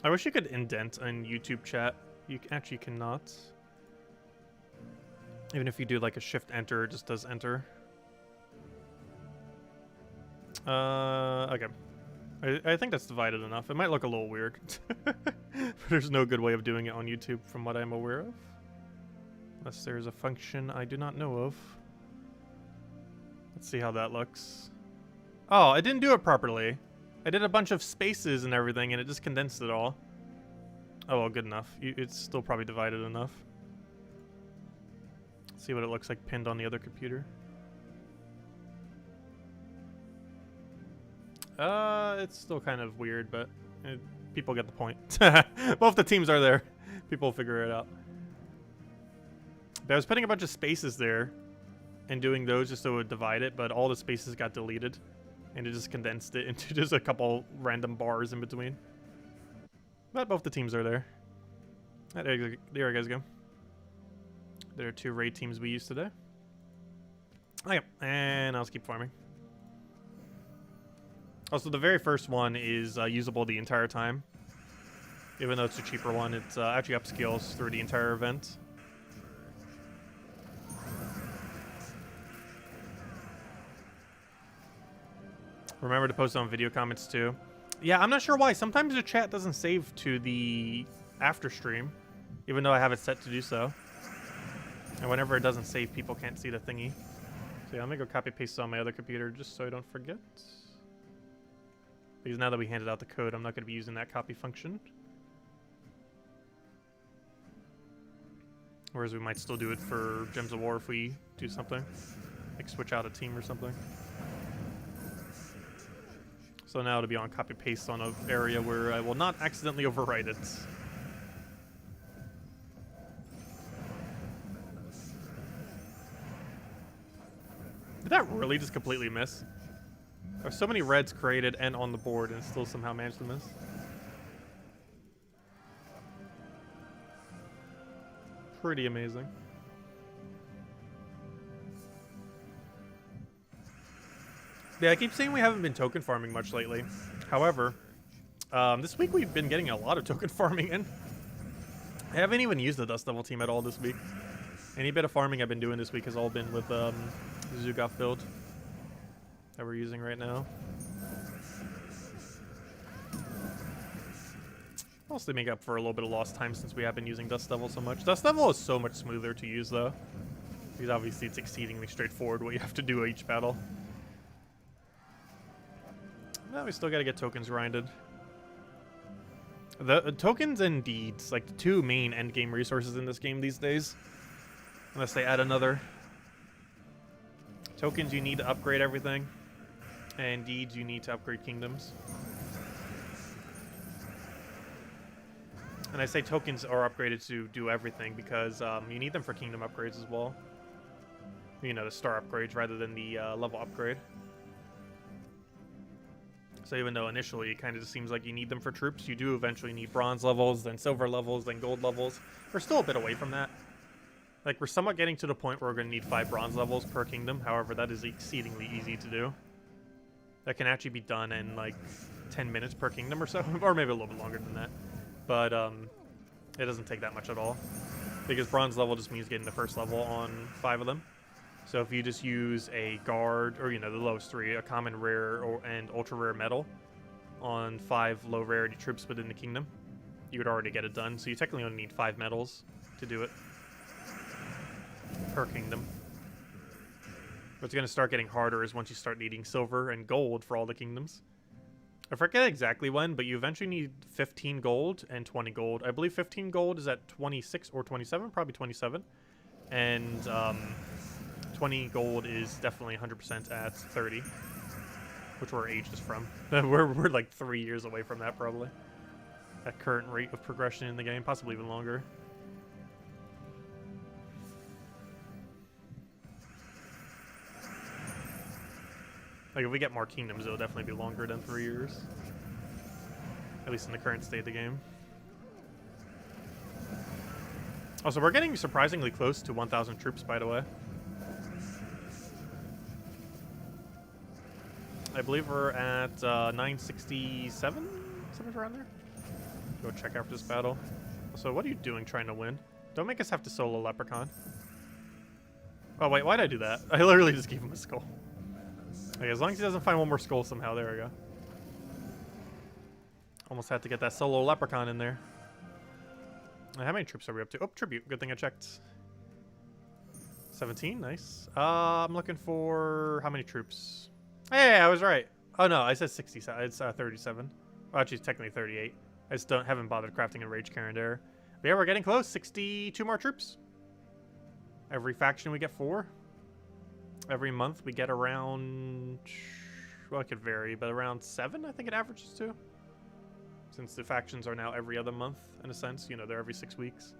I wish you could indent in YouTube chat. You actually cannot. Even if you do like a shift enter, it just does enter. Okay. I think that's divided enough. It might look a little weird. But there's no good way of doing it on YouTube from what I'm aware of. Unless there's a function I do not know of. Let's see how that looks. Oh, I didn't do it properly. I did a bunch of spaces and everything and it just condensed it all. Oh, well, good enough. It's still probably divided enough. Let's see what it looks like pinned on the other computer. It's still kind of weird, but people get the point. Both the teams are there. People will figure it out. But I was putting a bunch of spaces there and doing those just so it would divide it, but all the spaces got deleted and it just condensed it into just a couple random bars in between. But both the teams are there. There you guys go. There are 2 raid teams we used today. Okay, and I'll just keep farming. Also, the very first one is usable the entire time. Even though it's a cheaper one, it's actually upscales through the entire event. Remember to post on video comments too. Yeah, I'm not sure why. Sometimes the chat doesn't save to the after stream, even though I have it set to do so. And whenever it doesn't save, people can't see the thingy. So yeah, I'm gonna go copy paste on my other computer just so I don't forget. Because now that we handed out the code, I'm not going to be using that copy function. Whereas we might still do it for Gems of War if we do something. Like switch out a team or something. So now to be on copy paste on an area where I will not accidentally overwrite it. Did that really just completely miss? There's so many reds created and on the board and still somehow managed to miss. Pretty amazing. Yeah, I keep saying we haven't been token farming much lately. However, this week we've been getting a lot of token farming in. I haven't even used the Dust Devil team at all this week. Any bit of farming I've been doing this week has all been with the Zhul'kari build that we're using right now. Mostly make up for a little bit of lost time since we have been using Dust Devil so much. Dust Devil is so much smoother to use though, because obviously it's exceedingly straightforward what you have to do each battle. No, we still gotta get tokens grinded. The tokens and deeds, like the two main endgame resources in this game these days. Unless they add another. Tokens you need to upgrade everything. And deeds you need to upgrade kingdoms. And I say tokens are upgraded to do everything because you need them for kingdom upgrades as well. You know, the star upgrades rather than the level upgrade. So even though initially it kind of just seems like you need them for troops, you do eventually need bronze levels, then silver levels, then gold levels. We're still a bit away from that. Like, we're somewhat getting to the point where we're going to need 5 bronze levels per kingdom. However, that is exceedingly easy to do. That can actually be done in, like, 10 minutes per kingdom or so. Or maybe a little bit longer than that. But it doesn't take that much at all. Because bronze level just means getting the first level on 5 of them. So if you just use a guard, or, you know, the lowest 3, a common, rare, and ultra rare metal on 5 low rarity troops within the kingdom, you would already get it done. So you technically only need 5 metals to do it per kingdom. What's going to start getting harder is once you start needing silver and gold for all the kingdoms. I forget exactly when, but you eventually need 15 gold and 20 gold. I believe 15 gold is at 26 or 27, probably 27. And 20 gold is definitely 100% at 30, which we're ages from. we're like 3 years away from that probably. At current rate of progression in the game, possibly even longer. Like, if we get more kingdoms, it'll definitely be longer than 3 years. At least in the current state of the game. Also, we're getting surprisingly close to 1,000 troops, by the way. I believe we're at 967? Something around there? Go check after this battle. So, what are you doing trying to win? Don't make us have to solo Leprechaun. Oh, wait, why'd I do that? I literally just gave him a skull. Okay, as long as he doesn't find one more skull somehow. There we go. Almost had to get that solo Leprechaun in there. How many troops are we up to? Oh, tribute. Good thing I checked. 17, nice. I'm looking for... how many troops? Hey, I was right. Oh, no, I said 67. It's 37. Well, actually, it's technically 38. I just haven't bothered crafting a Rage Karen there. But yeah, we're getting close. 62 more troops. Every faction we get 4. Every month we get around... well, it could vary, but around 7, I think it averages to. Since the factions are now every other month, in a sense. You know, they're every 6 weeks.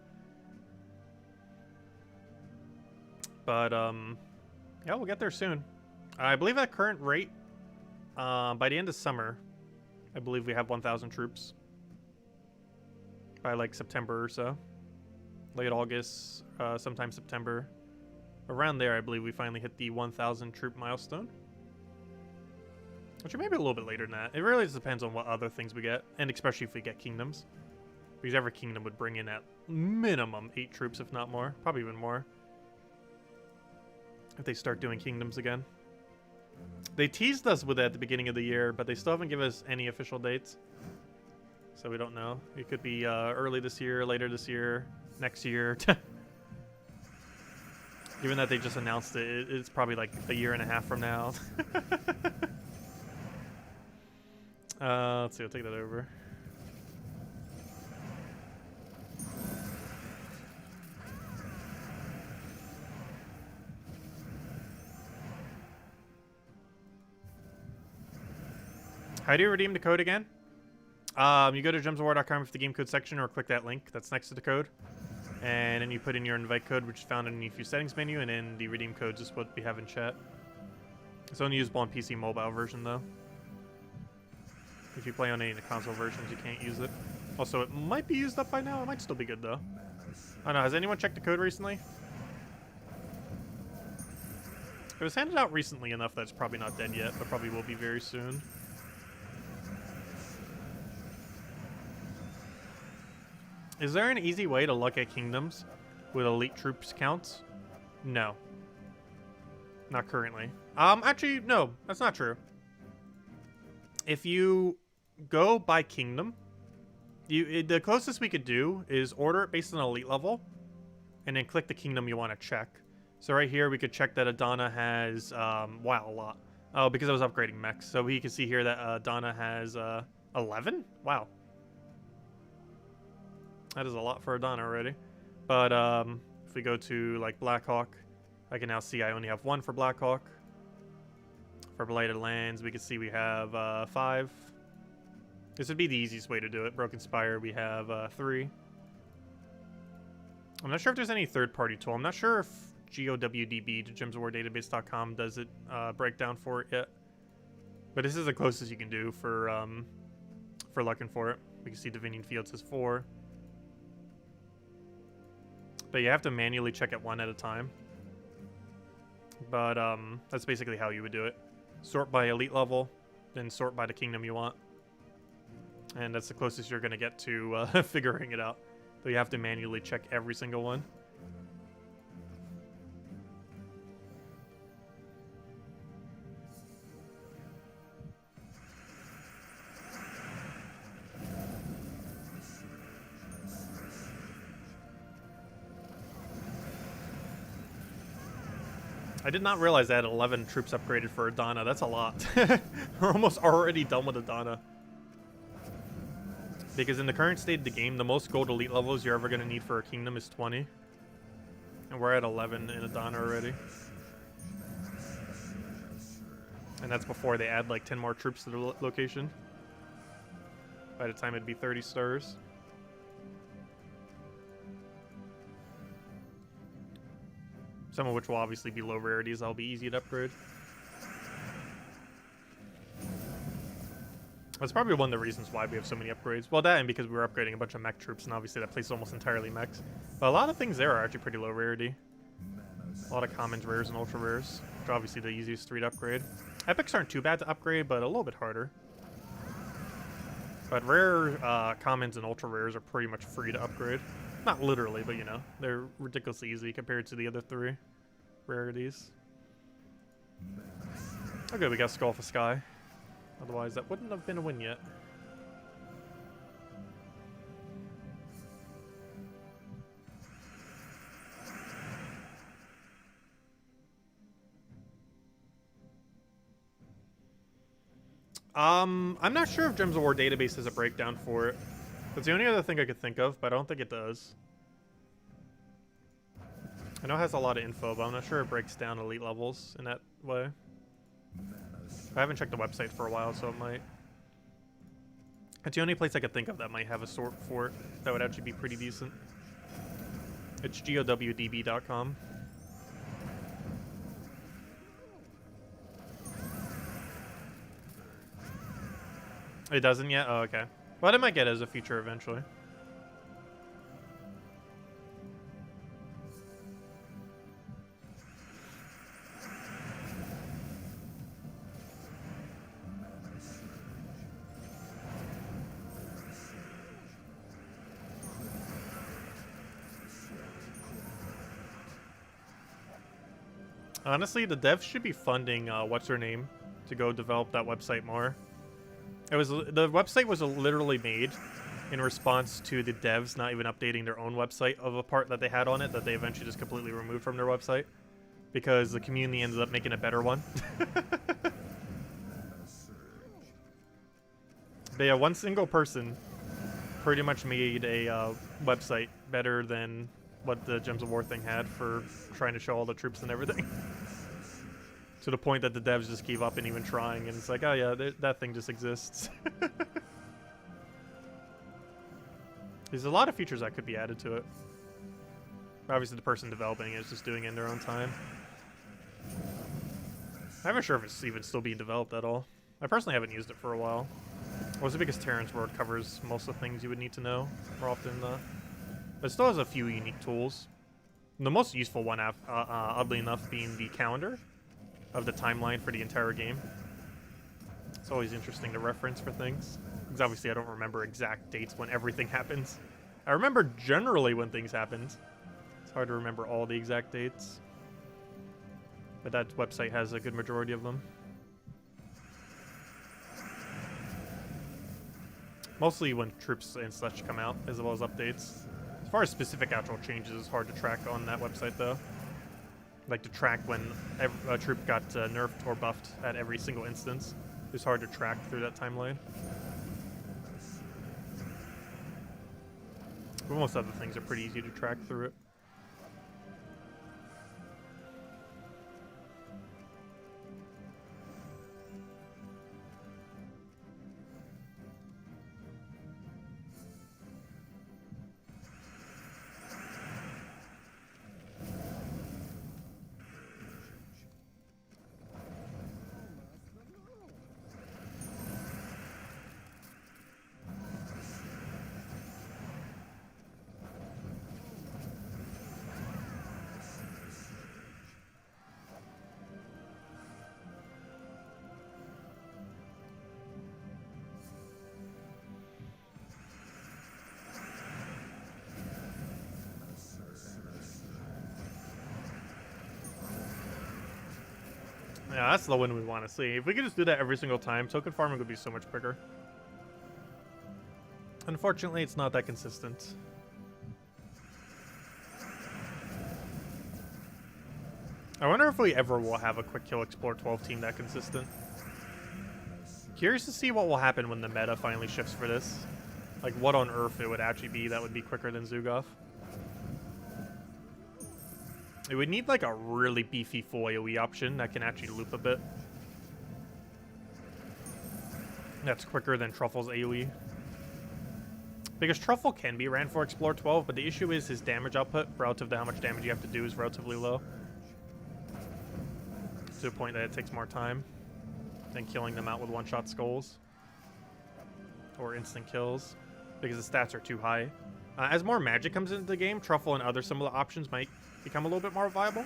But, yeah, we'll get there soon. I believe at current rate, by the end of summer, I believe we have 1,000 troops. By, like, September or so. Late August, sometime September. Around there, I believe we finally hit the 1,000 troop milestone. Which may be a little bit later than that. It really just depends on what other things we get, and especially if we get kingdoms. Because every kingdom would bring in at minimum 8 troops, if not more. Probably even more. If they start doing kingdoms again. They teased us with it at the beginning of the year, but they still haven't given us any official dates. So we don't know. It could be early this year, later this year, next year. Given that they just announced it, it's probably like a year and a half from now. Let's see, I'll take that over. How do you redeem the code again? You go to gemsofwar.com for the game code section, or click that link that's next to the code. And then you put in your invite code, which is found underneath your settings menu, and then the redeem code is what we have in chat. It's only usable on PC mobile version, though. If you play on any of the console versions, you can't use it. Also, it might be used up by now. It might still be good, though. I don't know. Has anyone checked the code recently? It was handed out recently enough that it's probably not dead yet, but probably will be very soon. Is there an easy way to look at kingdoms with elite troops counts? No. Not currently. Actually, no, that's not true. If you go by kingdom, the closest we could do is order it based on elite level, and then click the kingdom you want to check. So right here, we could check that Adana has, wow, a lot. Oh, because I was upgrading mechs. So we can see here that Adana has 11? Wow. That is a lot for Adana already. But if we go to, like, Blackhawk, I can now see I only have 1 for Blackhawk. For Blighted Lands, we can see we have 5. This would be the easiest way to do it. Broken Spire, we have 3. I'm not sure if there's any third-party tool. I'm not sure if GOWDB to gemsofwardatabase.com does it breakdown for it yet. But this is the closest you can do for looking for it. We can see Divinian Fields has 4. But you have to manually check it 1 at a time. But that's basically how you would do it. Sort by elite level, then sort by the kingdom you want. And that's the closest you're going to get to figuring it out. But you have to manually check every single one. I did not realize I had 11 troops upgraded for Adana. That's a lot. We're almost already done with Adana. Because in the current state of the game, the most gold elite levels you're ever going to need for a kingdom is 20. And we're at 11 in Adana already. And that's before they add like 10 more troops to the location. By the time it'd be 30 stars. Some of which will obviously be low rarities. That'll be easy to upgrade. That's probably one of the reasons why we have so many upgrades. Well, that and because we were upgrading a bunch of mech troops, and obviously that place is almost entirely mechs. But a lot of things there are actually pretty low rarity. A lot of commons, rares, and ultra rares, which are obviously the easiest 3 to upgrade. Epics aren't too bad to upgrade, but a little bit harder. But rare commons and ultra rares are pretty much free to upgrade. Not literally, but you know, they're ridiculously easy compared to the other 3 rarities. Okay, we got Skull for Sky. Otherwise, that wouldn't have been a win yet. I'm not sure if Gems of War database has a breakdown for it. That's the only other thing I could think of, but I don't think it does. I know it has a lot of info, but I'm not sure it breaks down elite levels in that way. I haven't checked the website for a while, so it might. It's the only place I could think of that might have a sort for it that would actually be pretty decent. It's GOWDB.com. It doesn't yet? Oh, okay. Well, it might get as a feature eventually. Honestly, the devs should be funding what's her name to go develop that website more. The website was literally made in response to the devs not even updating their own website of a part that they had on it that they eventually just completely removed from their website because the community ended up making a better one. But yeah, one single person pretty much made a website better than what the Gems of War thing had for trying to show all the troops and everything. To the point that the devs just gave up and even trying, and it's like, oh yeah, that thing just exists. There's a lot of features that could be added to it. Obviously the person developing it is just doing it in their own time. I'm not sure if it's even still being developed at all. I personally haven't used it for a while. Mostly because Terran's World covers most of the things you would need to know more often than not. But it still has a few unique tools. The most useful one, oddly enough, being the calendar. of the timeline for the entire game. It's always interesting to reference for things. Because obviously I don't remember exact dates when everything happens. I remember generally when things happened. It's hard to remember all the exact dates. But that website has a good majority of them. Mostly when troops and such come out, as well as updates. As far as specific actual changes, it's hard to track on that website, though. Like, to track when a troop got nerfed or buffed at every single instance. It's hard to track through that timeline. But most other things are pretty easy to track through it. Yeah, that's the one we want to see. If we could just do that every single time, token farming would be so much quicker. Unfortunately, it's not that consistent. I wonder if we ever will have a quick kill Explore 12 team that consistent. Curious to see what will happen when the meta finally shifts for this. Like, what on earth it would actually be that would be quicker than Zhul'kari. It would need like a really beefy full AoE option that can actually loop a bit. That's quicker than Truffle's AoE. Because Truffle can be ran for Explore 12, but the issue is his damage output relative to how much damage you have to do is relatively low. To the point that it takes more time than killing them out with one-shot skulls. Or instant kills. Because the stats are too high. As more magic comes into the game, Truffle and other similar options might become a little bit more viable,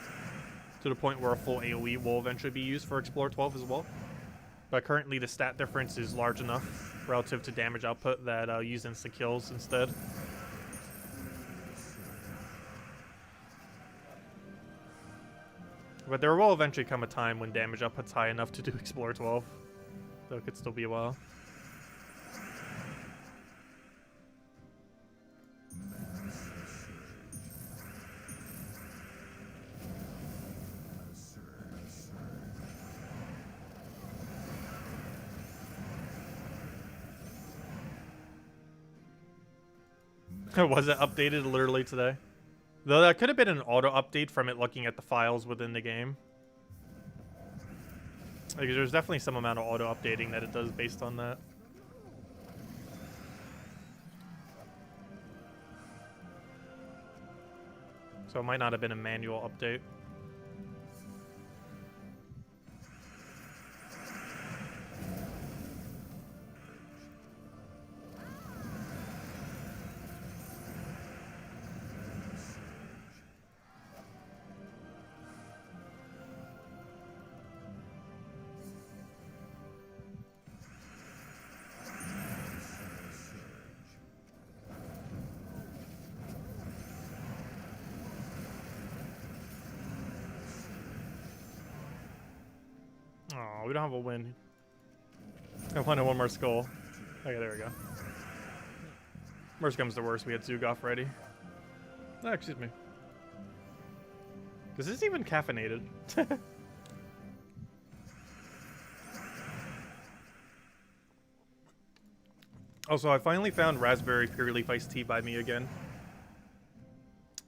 to the point where a full AoE will eventually be used for Explore 12 as well. But currently the stat difference is large enough relative to damage output that I'll use instant kills instead. But there will eventually come a time when damage output's high enough to do Explore 12, though it could still be a while. Was it updated literally today? Though that could have been an auto update from it looking at the files within the game. Because there's definitely some amount of auto updating that it does based on that. So it might not have been a manual update. Oh, we don't have a win. I wanted one more skull. Okay, there we go. Worst comes to worst, we had Zhul'kari ready. Oh, excuse me. Is this even caffeinated? Also, I finally found raspberry pure leaf iced tea by me again.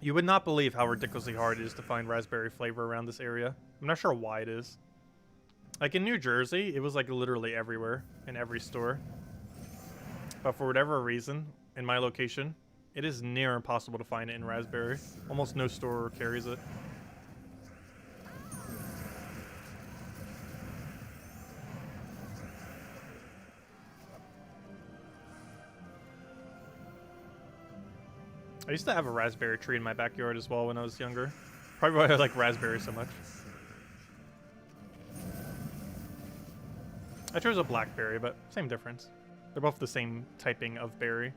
You would not believe how ridiculously hard it is to find raspberry flavor around this area. I'm not sure why it is. Like in New Jersey, it was like literally everywhere, in every store. But for whatever reason, in my location, it is near impossible to find it in raspberry. Almost no store carries it. I used to have a raspberry tree in my backyard as well when I was younger. Probably why I like raspberries so much. I chose a blackberry, but same difference. They're both the same typing of berry.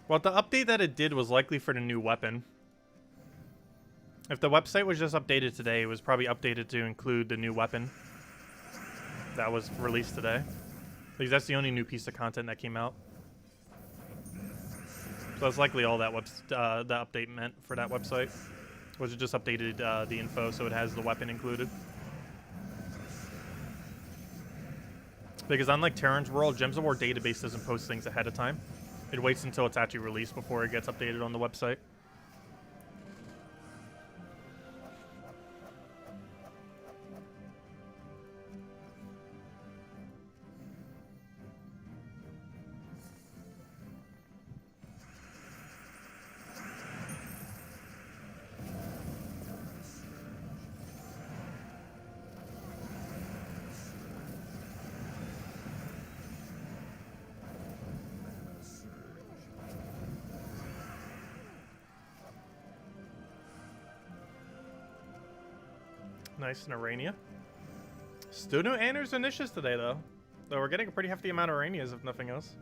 Well, the update that it did was likely for the new weapon. If the website was just updated today, it was probably updated to include the new weapon that was released today. Because that's the only new piece of content that came out. So that's likely all that that update meant for that website. Was it just updated the info so it has the weapon included? Because unlike Terran's World, Gems of War database doesn't post things ahead of time. It waits until it's actually released before it gets updated on the website. Nice and Arania. Still no Anners and Nishes today, though. Though we're getting a pretty hefty amount of Aranias, if nothing else.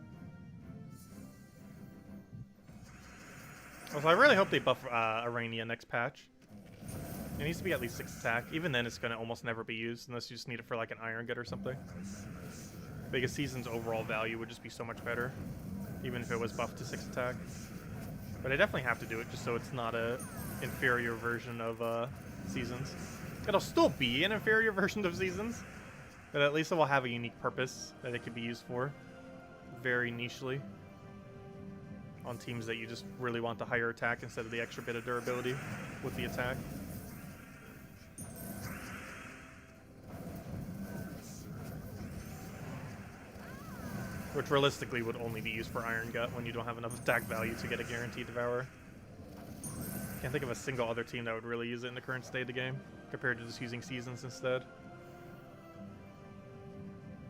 Also, I really hope they buff Arania next patch. It needs to be at least 6 attack. Even then, it's going to almost never be used unless you just need it for like an Iron Gut or something. Because Season's overall value would just be so much better, even if it was buffed to 6 attack. But I definitely have to do it just so it's not a inferior version of Seasons. It'll still be an inferior version of Seasons, but at least it will have a unique purpose that it could be used for, very nichely, on teams that you just really want the higher attack instead of the extra bit of durability with the attack. Which realistically would only be used for Iron Gut when you don't have enough attack value to get a guaranteed Devour. Can't think of a single other team that would really use it in the current state of the game, compared to just using Seasons instead.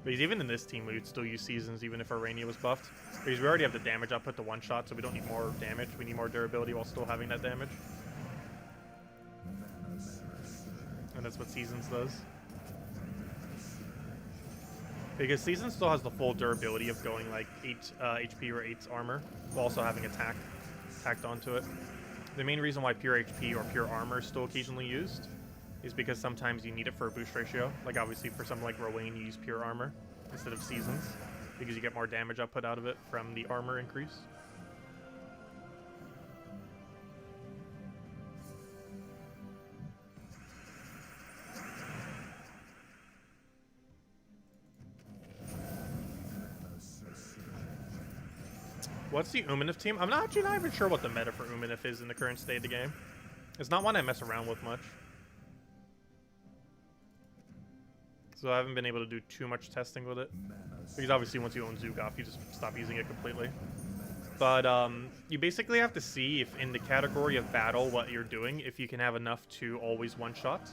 Because even in this team, we would still use Seasons even if Arania was buffed. Because we already have the damage output to one-shot, so we don't need more damage. We need more durability while still having that damage. And that's what Seasons does. Because Seasons still has the full durability of going like 8 HP or 8 armor, while also having attack tacked onto it. The main reason why pure HP or pure armor is still occasionally used is because sometimes you need it for a boost ratio. Like obviously for something like Rowan, you use pure armor instead of Seasons because you get more damage output out of it from the armor increase. What's the Uminif team? I'm not even sure what the meta for Uminif is in the current state of the game. It's not one I mess around with much. So I haven't been able to do too much testing with it. Because obviously once you own Zhul'kari, you just stop using it completely. But you basically have to see if in the category of battle what you're doing, if you can have enough to always one-shot.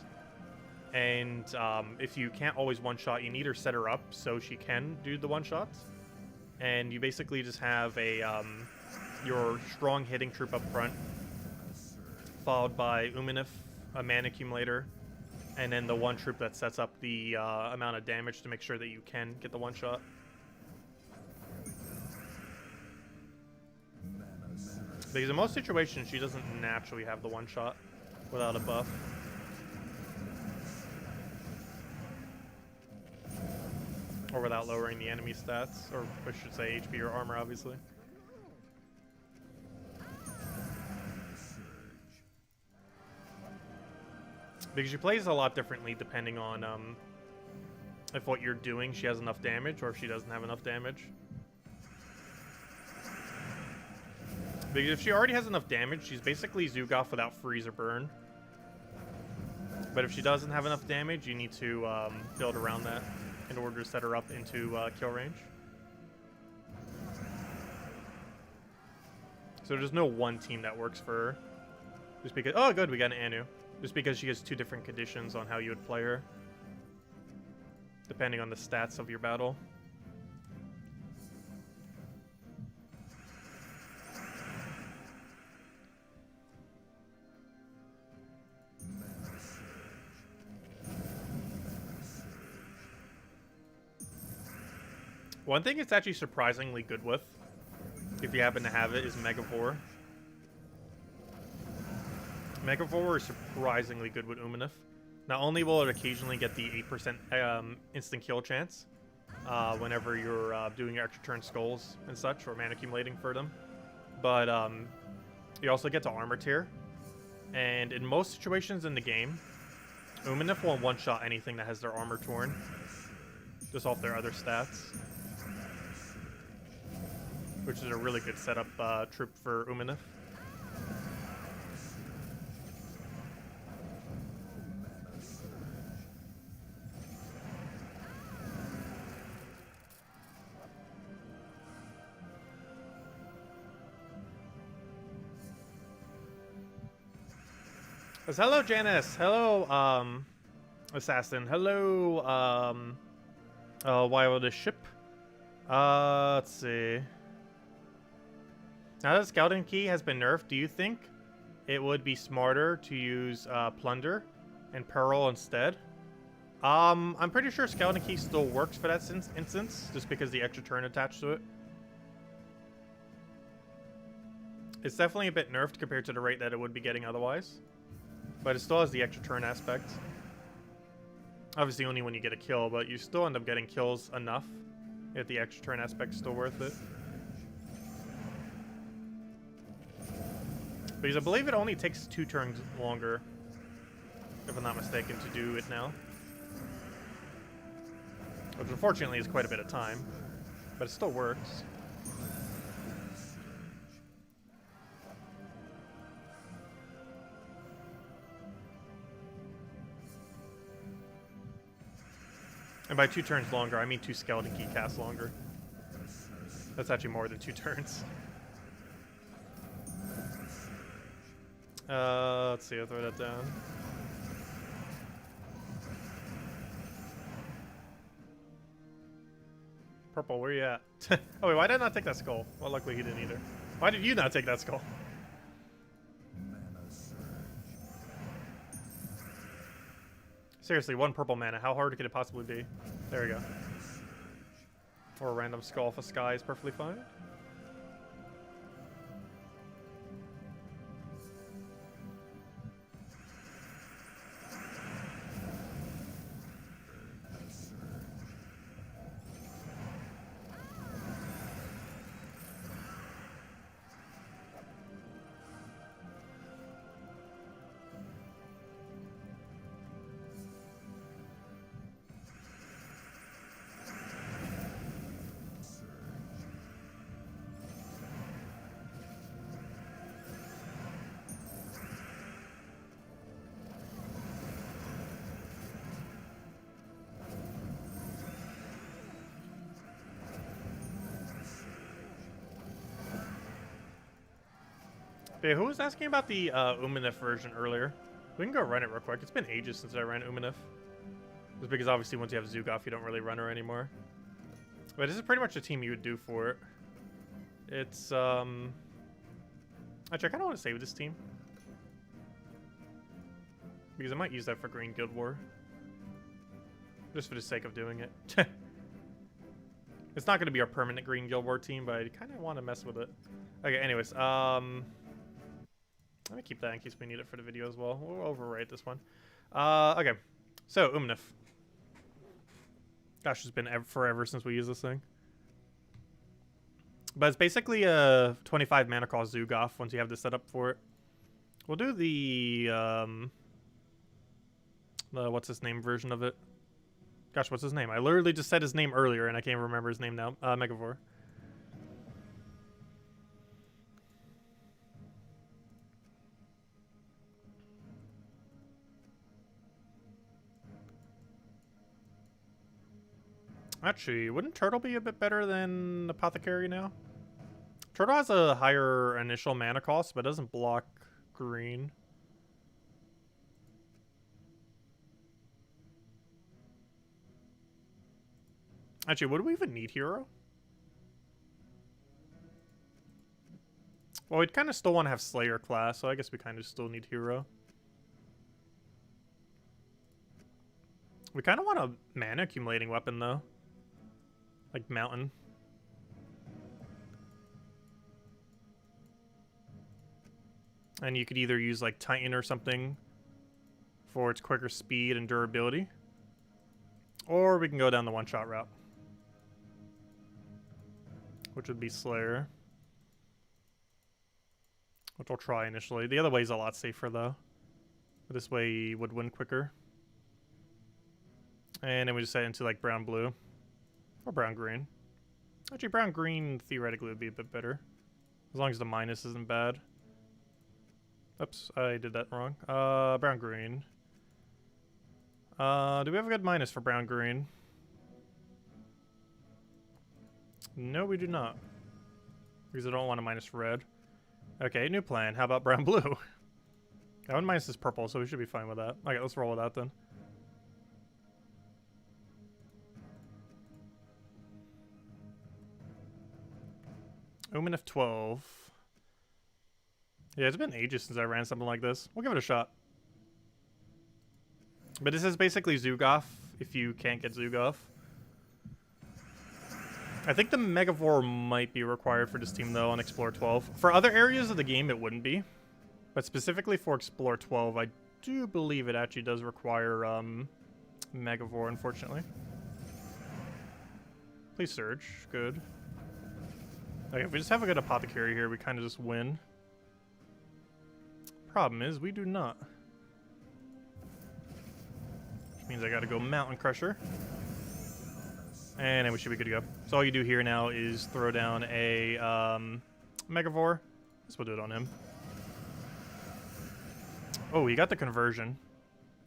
And if you can't always one-shot, you need her set her up so she can do the one-shots. And you basically just have a your strong hitting troop up front, followed by Uminif, a mana accumulator, and then the one troop that sets up the amount of damage to make sure that you can get the one shot. Because in most situations, she doesn't naturally have the one shot without a buff. Or without lowering the enemy stats, or I should say HP or armor, obviously. Because she plays a lot differently depending on if what you're doing, she has enough damage, or if she doesn't have enough damage. Because if she already has enough damage, she's basically Zhul'kari without freeze or burn. But if she doesn't have enough damage, you need to build around that in order to set her up into kill range. So there's no one team that works for her. Just because... Oh, good, we got an Anu. Just because she has 2 different conditions on how you would play her. Depending on the stats of your battle. One thing it's actually surprisingly good with, if you happen to have it, is Megavore. Megavore is surprisingly good with Uminif. Not only will it occasionally get the 8% instant kill chance whenever you're doing your extra turn skulls and such, or mana accumulating for them, but you also get to armor tier. And in most situations in the game, Uminif will one-shot anything that has their armor torn, just off their other stats. Which is a really good setup troop for Uminif. Hello, Janice. Hello, Assassin. Hello, Wildest Ship. Let's see. Now that Scouting Key has been nerfed, do you think it would be smarter to use Plunder and Pearl instead? I'm pretty sure Scouting Key still works for that instance, just because the extra turn attached to it. It's definitely a bit nerfed compared to the rate that it would be getting otherwise. But it still has the extra turn aspect. Obviously only when you get a kill, but you still end up getting kills enough if the extra turn aspect is still worth it. Because I believe it only takes 2 turns longer, if I'm not mistaken, to do it now. Which unfortunately is quite a bit of time, but it still works. And by 2 turns longer, I mean 2 Skeleton Key casts longer. That's actually more than 2 turns. Let's see, I'll throw that down. Purple, where you at? Oh wait, why did I not take that skull? Well, luckily he didn't either. Why did you not take that skull? Seriously, 1 purple mana, how hard could it possibly be? There we go. Or a random skull off a sky is perfectly fine. Hey, who was asking about the Uminif version earlier? We can go run it real quick. It's been ages since I ran Uminif. Just because obviously once you have Zhul'kari, you don't really run her anymore. But this is pretty much the team you would do for it. It's, actually, I kind of want to save this team. Because I might use that for Green Guild War. Just for the sake of doing it. It's not going to be our permanent Green Guild War team, but I kind of want to mess with it. Okay, anyways, let me keep that in case we need it for the video as well. We'll overwrite this one. Okay, so Uminif. Gosh, it's been forever since we used this thing. But it's basically a 25 mana cost Zhul'kari once you have this set up for it. We'll do the what's his name version of it. Gosh, what's his name? I literally just said his name earlier and I can't remember his name now. Megavore. Actually, wouldn't Turtle be a bit better than Apothecary now? Turtle has a higher initial mana cost, but doesn't block green. Actually, would we even need hero? Well, we'd kind of still want to have Slayer class, so I guess we kind of still need hero. We kind of want a mana accumulating weapon, though. Like Mountain. And you could either use like Titan or something for its quicker speed and durability. Or we can go down the one-shot route, which would be Slayer. Which we'll try initially. The other way is a lot safer, though. This way you would win quicker. And then we just set into like brown-blue. Or brown-green. Actually, brown-green theoretically would be a bit better. As long as the minus isn't bad. Oops, I did that wrong. Brown-green. Do we have a good minus for brown-green? No, we do not. Because I don't want to minus red. Okay, new plan. How about brown-blue? That one minus is purple, so we should be fine with that. Okay, let's roll with that then. Uminif 12. Yeah, it's been ages since I ran something like this. We'll give it a shot. But this is basically Zugaf, if you can't get Zugaf. I think the Megavore might be required for this team, though, on Explore 12. For other areas of the game, it wouldn't be. But specifically for Explore 12, I do believe it actually does require Megavore, unfortunately. Please Surge. Good. Okay, if we just have a good Apothecary here, we kind of just win. Problem is, we do not. Which means I gotta go Mountain Crusher. And then we should be good to go. So all you do here now is throw down a Megavore. Guess we'll do it on him. Oh, he got the conversion.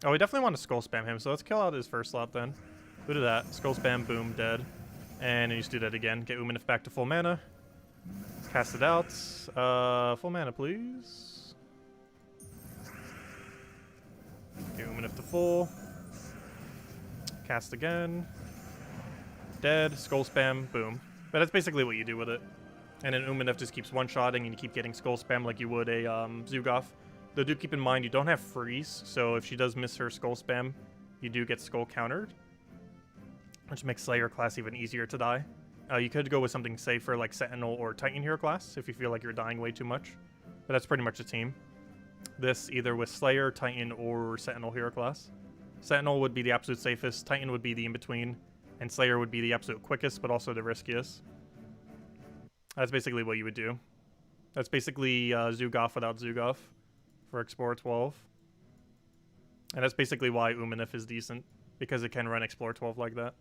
Oh, we definitely want to Skull Spam him, so let's kill out his first slot then. We'll do that. Skull Spam, boom, dead. And then you just do that again. Get Uminif back to full mana. Cast it out. Full mana, please. Get Uminif to full. Cast again. Dead. Skull Spam, boom. But that's basically what you do with it. And then Uminif just keeps one-shotting and you keep getting Skull Spam like you would a Zugaf. Though do keep in mind you don't have freeze, so if she does miss her Skull Spam, you do get Skull countered. Which makes Slayer class even easier to die. You could go with something safer like Sentinel or Titan hero class if you feel like you're dying way too much. But that's pretty much the team. This either with Slayer, Titan, or Sentinel hero class. Sentinel would be the absolute safest, Titan would be the in-between, and Slayer would be the absolute quickest, but also the riskiest. That's basically what you would do. That's basically Zugaf without Zugaf for Explore 12. And that's basically why Uminif is decent, because it can run Explore 12 like that.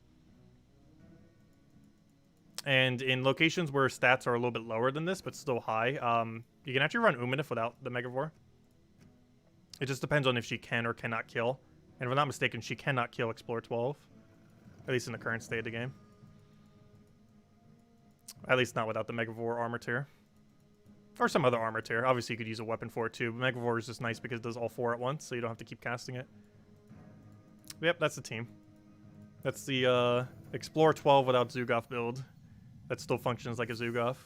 And in locations where stats are a little bit lower than this, but still high, you can actually run Uminif without the Megavore. It just depends on if she can or cannot kill. And if I'm not mistaken, she cannot kill Explore 12. At least in the current state of the game. At least not without the Megavore armor tier. Or some other armor tier. Obviously, you could use a weapon for it too. But Megavore is just nice because it does all four at once, so you don't have to keep casting it. Yep, that's the team. That's the Explore 12 without Zugaf build. That still functions like a Zugaf.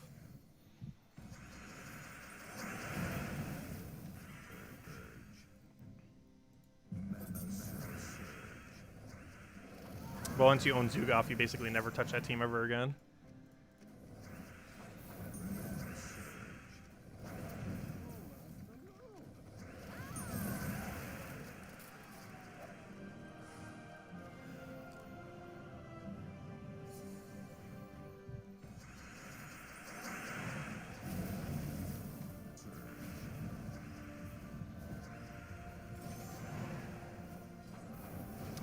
But once you own Zugaf, you basically never touch that team ever again.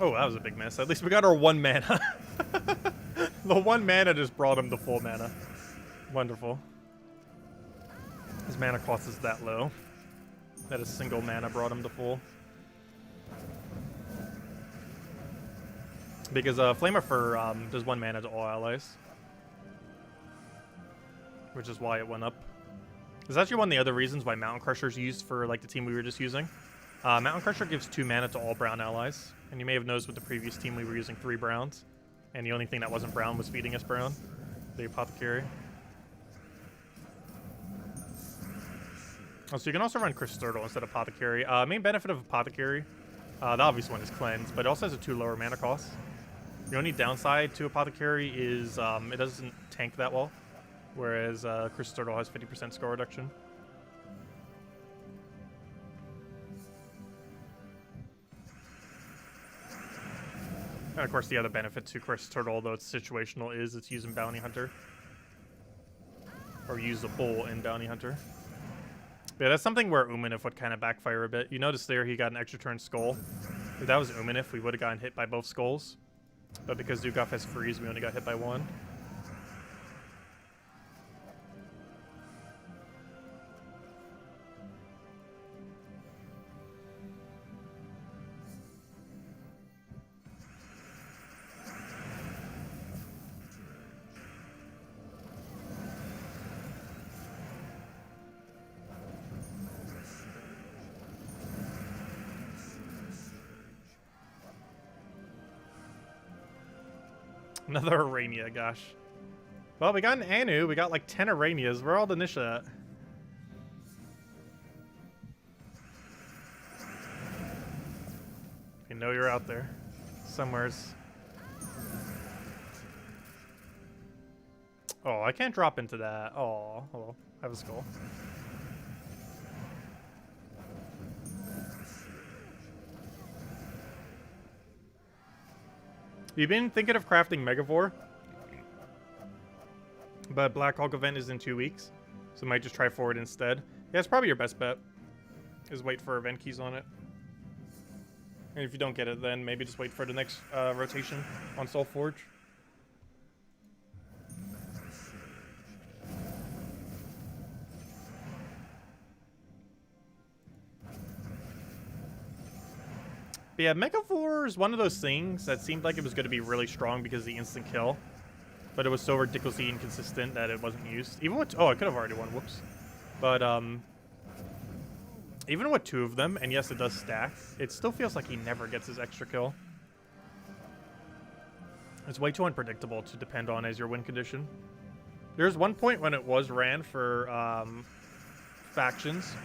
Oh, that was a big miss. At least we got our 1 mana. The 1 mana just brought him to full mana. Wonderful. His mana cost is that low. That a single mana brought him to full. Because Flamer does 1 mana to all allies. which is why it went up. It's actually one of the other reasons why Mountain Crusher's used for like the team we were just using. Mountain Crusher gives 2 mana to all brown allies, and you may have noticed with the previous team we were using 3 browns, and the only thing that wasn't brown was feeding us brown, the Apothecary. Oh, so you can also run KrissTigger instead of Apothecary. Main benefit of Apothecary, the obvious one is Cleanse, but it also has a 2 lower mana cost. The only downside to Apothecary is it doesn't tank that well, whereas KrissTigger has 50% score reduction. And of course the other benefit to KrissTigger, although it's situational, is it's using Bounty Hunter. Or usable in Bounty Hunter. Yeah, that's something where Uminif would kind of backfire a bit. You notice there he got an extra turn skull. If that was Uminif, we would have gotten hit by both skulls. But because Dukov has freeze, we only got hit by 1. Another Arania, gosh. Well, we got an Anu. We got like 10 Aranias. Where all the Nisha at? You know you're out there. Somewheres. Oh, I can't drop into that. Oh, hello. I have a skull. You've been thinking of crafting Megavore, but Black Hulk event is in 2 weeks, so might just try forward instead. Yeah, it's probably your best bet, is wait for event keys on it. And if you don't get it, then maybe just wait for the next rotation on Soulforge. But yeah, Megavore is one of those things that seemed like it was going to be really strong because of the instant kill. But it was so ridiculously inconsistent that it wasn't used. Even with... Oh, I could have already won. Whoops. But, even with 2 of them, and yes, it does stack, it still feels like he never gets his extra kill. It's way too unpredictable to depend on as your win condition. There's one point when it was ran for, factions.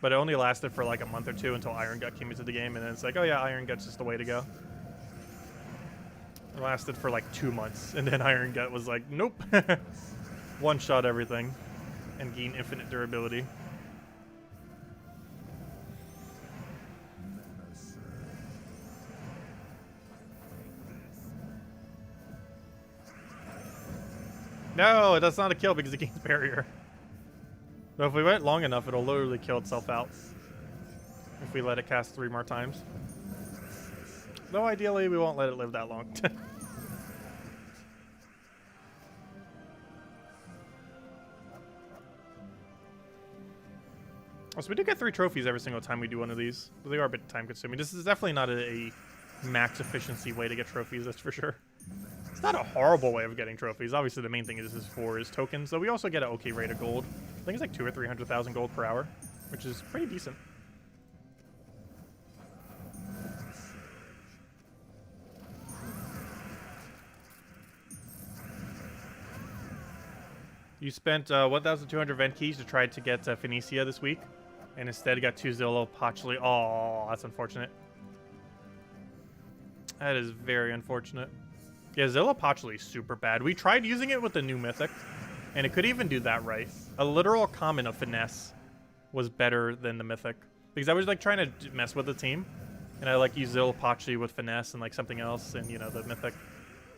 But it only lasted for like a month or 2 until Iron Gut came into the game, and then it's like, oh yeah, Iron Gut's just the way to go. It lasted for like 2 months, and then Iron Gut was like, nope. One-shot everything, and gain infinite durability. No, that's not a kill because it gains barrier. So if we wait long enough, it'll literally kill itself out. If we let it cast 3 more times. Though ideally, we won't let it live that long. So we do get 3 trophies every single time we do one of these. But they are a bit time consuming. This is definitely not a max efficiency way to get trophies, that's for sure. It's not a horrible way of getting trophies. Obviously, the main thing is tokens. So we also get an okay rate of gold. I think it's like 200,000 or 300,000 gold per hour, which is pretty decent. You spent 1,200 vent keys to try to get Phoenicia this week, and instead got 2 Zillow-Pachli. Oh, that's unfortunate. That is very unfortunate. Yeah, Zillow-Pachli is super bad. We tried using it with the new mythic, and it could even do that right. A literal common of finesse was better than the mythic, because I was like trying to mess with the team, and I like use Zillow-Pachli with finesse and like something else, and you know, the mythic.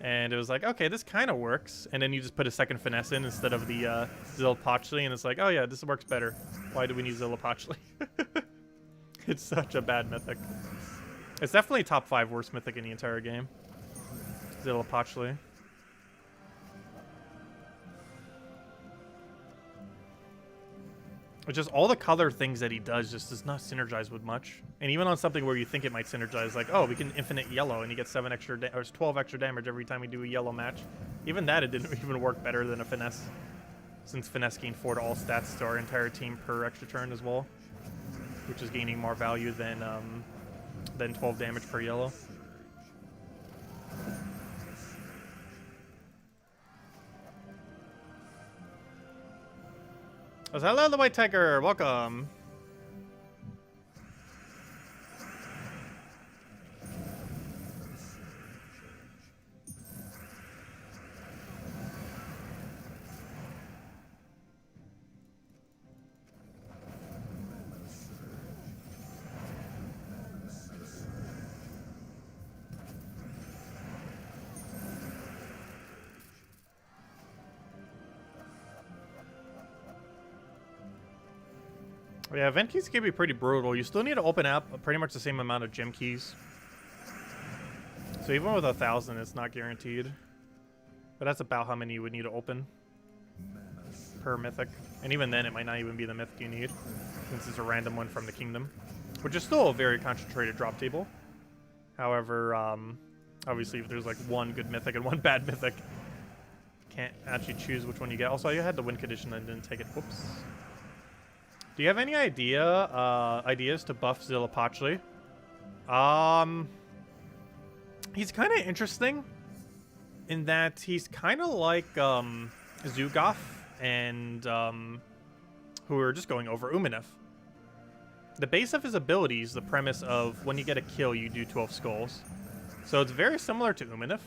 And it was like, okay, this kind of works. And then you just put a second finesse in instead of the Zillow-Pachli, and it's like, oh yeah, this works better. Why do we need Zillow-Pachli? It's such a bad mythic. It's definitely top 5 worst mythic in the entire game. Zillow-Pachli. It's just all the color things that he does just does not synergize with much. And even on something where you think it might synergize, like, oh, we can infinite yellow and you get 7 extra or 12 extra damage every time we do a yellow match. Even that, it didn't even work better than a finesse. since Finesse gained 4 to all stats to our entire team per extra turn as well, which is gaining more value than 12 damage per yellow. Oh, hello, the White Tiger. Welcome. Yeah, event keys can be pretty brutal. You still need to open up pretty much the same amount of gem keys. So even with 1,000, it's not guaranteed. But that's about how many you would need to open per mythic. And even then, it might not even be the mythic you need, since it's a random one from the kingdom, which is still a very concentrated drop table. However, obviously, if there's like one good mythic and one bad mythic, can't actually choose which one you get. Also, I had the win condition and didn't take it. Whoops. Do you have any ideas to buff Zhul'kari? He's kind of interesting in that he's kind of like Zhul'kari and who are just going over Uminif. The base of his ability is the premise of when you get a kill, you do 12 skulls. So it's very similar to Uminif.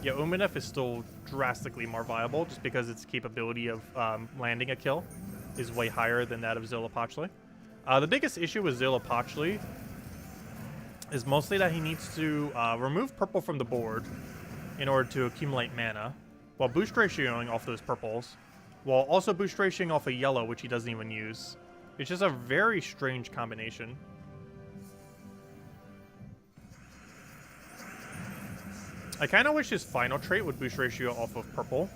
Yeah, Uminif is still drastically more viable just because its capability of landing a kill is way higher than that of Zhul'kari. The biggest issue with Zhul'kari is mostly that he needs to remove purple from the board in order to accumulate mana, while boost ratioing off those purples, while also boost ratioing off a yellow, which he doesn't even use. It's just a very strange combination. I kind of wish his final trait would boost ratio off of purple,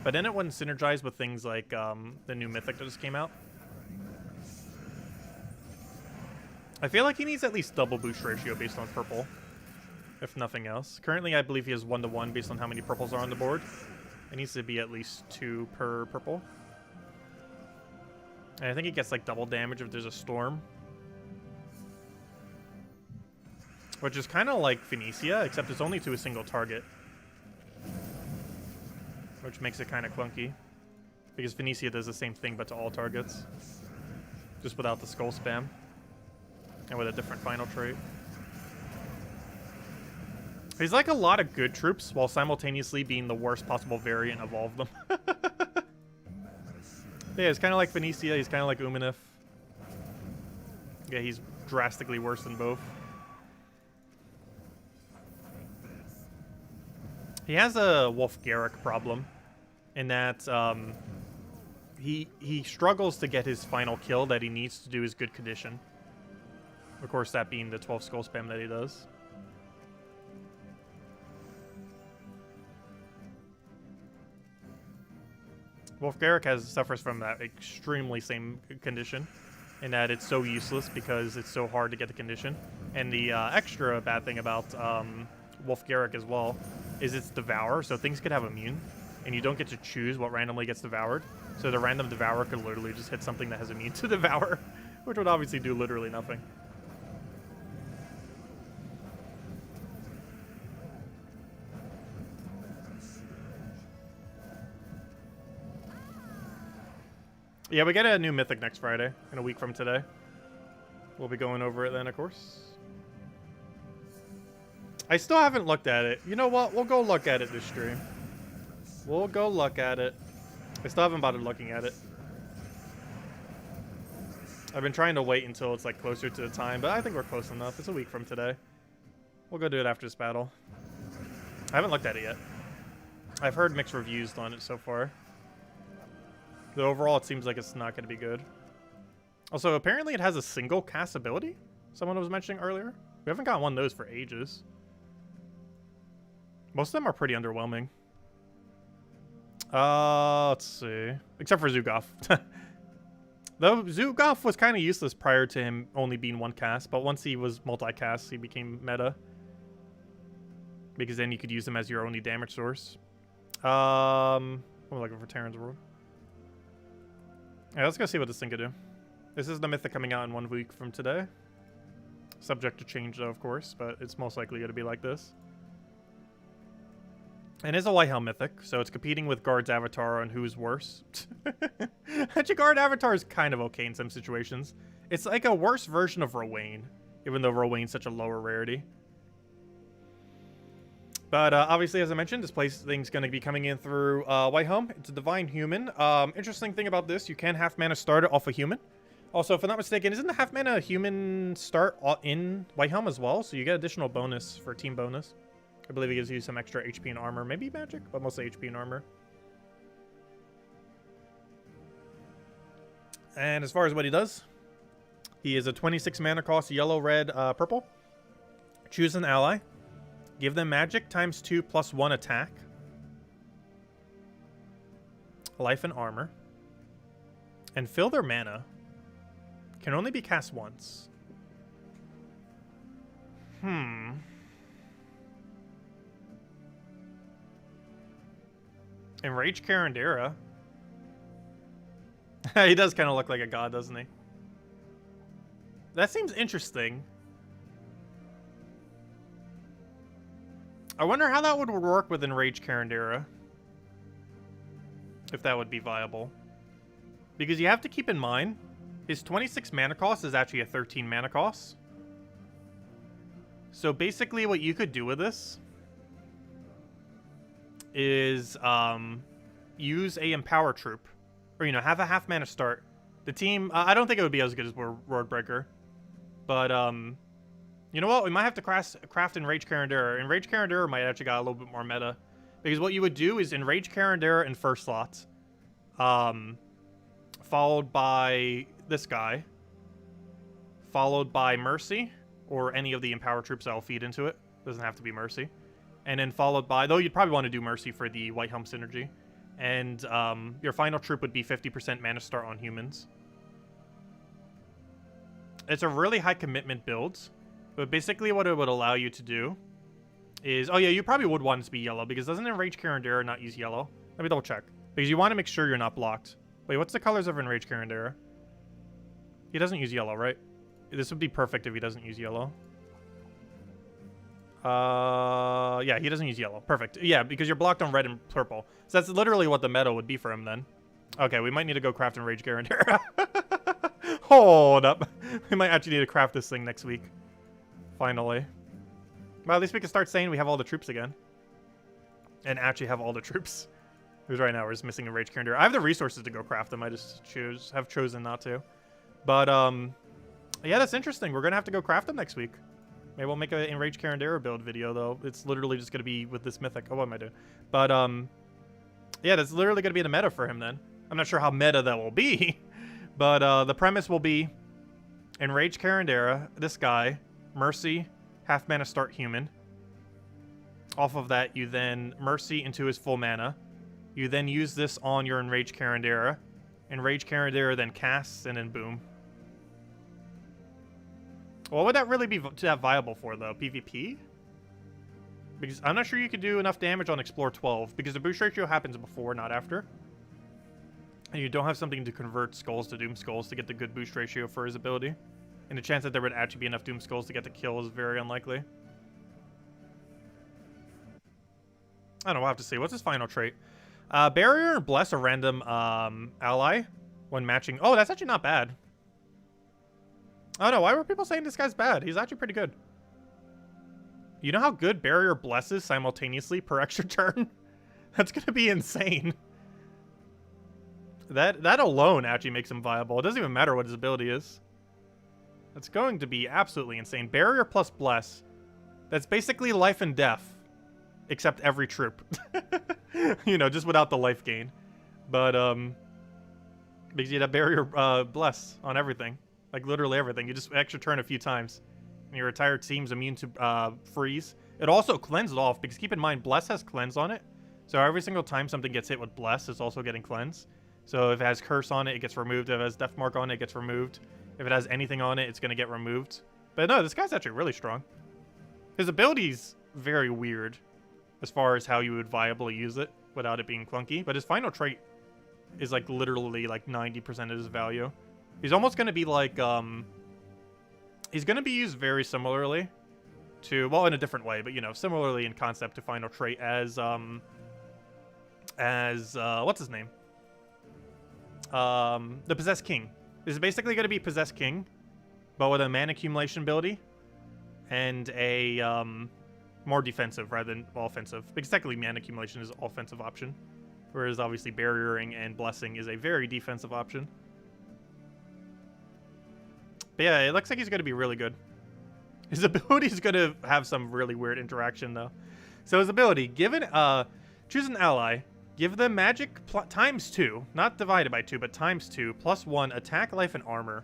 but then it wouldn't synergize with things like the new mythic that just came out. I feel like he needs at least double boost ratio based on purple, if nothing else. Currently, I believe he has 1-to-1 based on how many purples are on the board. It needs to be at least 2 per purple. And I think he gets like double damage if there's a storm, which is kind of like Phoenicia, except it's only to a single target, which makes it kind of clunky, because Phoenicia does the same thing but to all targets, just without the skull spam, and with a different final trait. He's like a lot of good troops, while simultaneously being the worst possible variant of all of them. Yeah, he's kind of like Phoenicia, he's kind of like Uminif. Yeah, he's drastically worse than both. He has a Wolf Garrick problem, in that he struggles to get his final kill that he needs to do his good condition. Of course, that being the 12 skull spam that he does. Wolf Garrick suffers from that extremely same condition, in that it's so useless because it's so hard to get the condition. And the extra bad thing about Wolf Garrick as well is it's Devour, so things could have immune, and you don't get to choose what randomly gets devoured. So the random Devourer could literally just hit something that has immune to Devour, which would obviously do literally nothing. Yeah, we get a new mythic next Friday, in a week from today. We'll be going over it then, of course. I still haven't looked at it. You know what? We'll go look at it this stream. We'll go look at it. I still haven't bothered looking at it. I've been trying to wait until it's like closer to the time, but I think we're close enough. It's a week from today. We'll go do it after this battle. I haven't looked at it yet. I've heard mixed reviews on it so far. But overall, it seems like it's not going to be good. Also, apparently it has a single cast ability, someone was mentioning earlier. We haven't got one of those for ages. Most of them are pretty underwhelming. Let's see. Except for Zhul'kari. Though Zhul'kari was kind of useless prior to him only being one cast, but once he was multi-cast, he became meta. Because then you could use him as your only damage source. I'm looking for Terran's World. Yeah, let's go see what this thing could do. This is the mythic coming out in 1 week from today. Subject to change, though, of course, but it's most likely going to be like this. And it's a Whitehelm mythic, so it's competing with Guard's avatar on who's worse. Actually, Guard avatar is kind of okay in some situations. It's like a worse version of Rowain, even though Rowain's such a lower rarity. But obviously, as I mentioned, this place thing's going to be coming in through Whitehelm. It's a Divine Human. Interesting thing about this, you can half mana start it off a human. Also, if I'm not mistaken, isn't the half mana human start in Whitehelm as well? So you get additional bonus for team bonus. I believe it gives you some extra HP and armor. Maybe magic, but mostly HP and armor. And as far as what he does, he is a 26 mana cost, yellow, red, purple. Choose an ally. Give them magic times 2 plus 1 attack. Life and armor. And fill their mana. Can only be cast once. Enrage Karandera. He does kind of look like a god, doesn't he? That seems interesting. I wonder how that would work with Enrage Karandera. If that would be viable. Because you have to keep in mind, his 26 mana cost is actually a 13 mana cost. So basically what you could do with this is use a Empower Troop. Or, you know, have a half mana start. The team, I don't think it would be as good as Wordbreaker. But, you know what? We might have to craft Enrage Karandera. Enrage Karandera might actually got a little bit more meta. Because what you would do is Enrage Karandera in first slot. Followed by this guy. Followed by Mercy. Or any of the Empower Troops that will feed into it. Doesn't have to be Mercy. And then followed by, though you'd probably want to do Mercy for the Whitehelm synergy. And your final troop would be 50% mana start on humans. It's a really high commitment build. But basically what it would allow you to do is... Oh yeah, you probably would want it to be yellow. Because doesn't Enrage Karandera not use yellow? Let me double check. Because you want to make sure you're not blocked. Wait, what's the colors of Enrage Karandera? He doesn't use yellow, right? This would be perfect if he doesn't use yellow. Yeah, he doesn't use yellow. Perfect. Yeah, because you're blocked on red and purple. So that's literally what the meta would be for him then. Okay, we might need to go craft Enrage Karandera. Hold up. We might actually need to craft this thing next week. Finally. Well, at least we can start saying we have all the troops again. And actually have all the troops. Because right now we're just missing Enrage Karandera. I have the resources to go craft them. I just have chosen not to. But, yeah, that's interesting. We're going to have to go craft them next week. Maybe we'll make an Enrage Karandera build video, though. It's literally just going to be with this mythic. Oh, what am I doing? But, yeah, that's literally going to be the meta for him, then. I'm not sure how meta that will be. But, the premise will be Enrage Karandera, this guy, Mercy, half mana start human. Off of that, you then Mercy into his full mana. You then use this on your Enrage Karandera. Enrage Karandera then casts, and then boom. What would that really be viable for, though? PvP? Because I'm not sure you could do enough damage on Explore 12, because the boost ratio happens before, not after. And you don't have something to convert skulls to Doom Skulls to get the good boost ratio for his ability. And the chance that there would actually be enough Doom Skulls to get the kill is very unlikely. I don't know, we'll have to see. What's his final trait? Barrier and Bless a random ally when matching. Oh, that's actually not bad. I don't know, why were people saying this guy's bad? He's actually pretty good. You know how good Barrier blesses simultaneously per extra turn? That's gonna be insane. That alone actually makes him viable. It doesn't even matter what his ability is. That's going to be absolutely insane. Barrier plus Bless. That's basically life and death. Except every troop. You know, just without the life gain. But, because you have Barrier Bless on everything. Like, literally everything. You just extra turn a few times. And your entire team's immune to freeze. It also cleansed off, because keep in mind, Bless has cleanse on it. So every single time something gets hit with Bless, it's also getting cleansed. So if it has Curse on it, it gets removed. If it has Death Mark on it, it gets removed. If it has anything on it, it's going to get removed. But no, this guy's actually really strong. His ability's very weird as far as how you would viably use it without it being clunky. But his final trait is like literally like 90% of his value. He's almost going to be like, he's going to be used very similarly to, well, in a different way, but you know, similarly in concept to final trait as what's his name? The Possessed King. This is basically going to be Possessed King, but with a mana accumulation ability and a more defensive rather than offensive. Because technically mana accumulation is an offensive option, whereas obviously barriering and blessing is a very defensive option. But yeah, it looks like he's going to be really good. His ability is going to have some really weird interaction though. So his ability, choose an ally, give them magic ×2, not divided by 2, but ×2, +1 attack, life, and armor.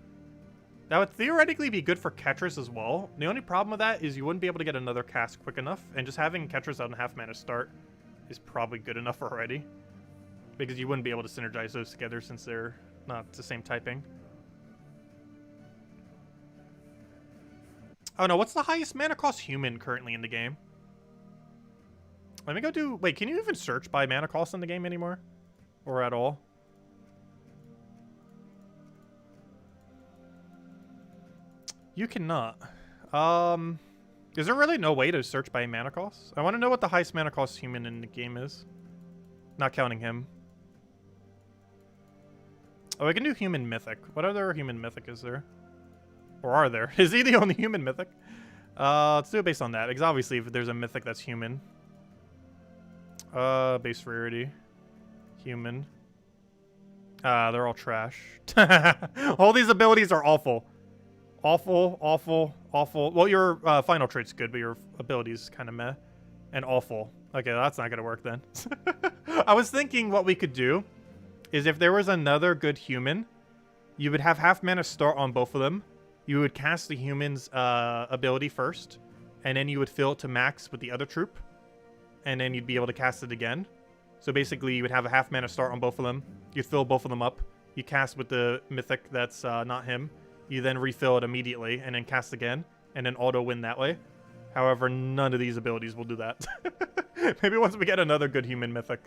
That would theoretically be good for Ketris as well. The only problem with that is you wouldn't be able to get another cast quick enough, and just having Ketris on half mana start is probably good enough already. Because you wouldn't be able to synergize those together since they're not the same typing. Oh no, what's the highest mana cost human currently in the game? Let me go do... Wait, can you even search by mana cost in the game anymore? Or at all? You cannot. Is there really no way to search by mana cost? I want to know what the highest mana cost human in the game is. Not counting him. Oh, I can do human mythic. What other human mythic is there? Or are there? Is he the only human mythic? Let's do it based on that. Because obviously if there's a mythic that's human. Base rarity. Human. They're all trash. All these abilities are awful. Awful, awful, awful. Well, your final trait's good, but your ability's kind of meh. And awful. Okay, that's not going to work then. I was thinking what we could do is if there was another good human, you would have half mana start on both of them. You would cast the human's ability first, and then you would fill it to max with the other troop, and then you'd be able to cast it again. So basically, you would have a half mana start on both of them. You fill both of them up. You cast with the mythic that's not him. You then refill it immediately, and then cast again, and then auto-win that way. However, none of these abilities will do that. Maybe once we get another good human mythic.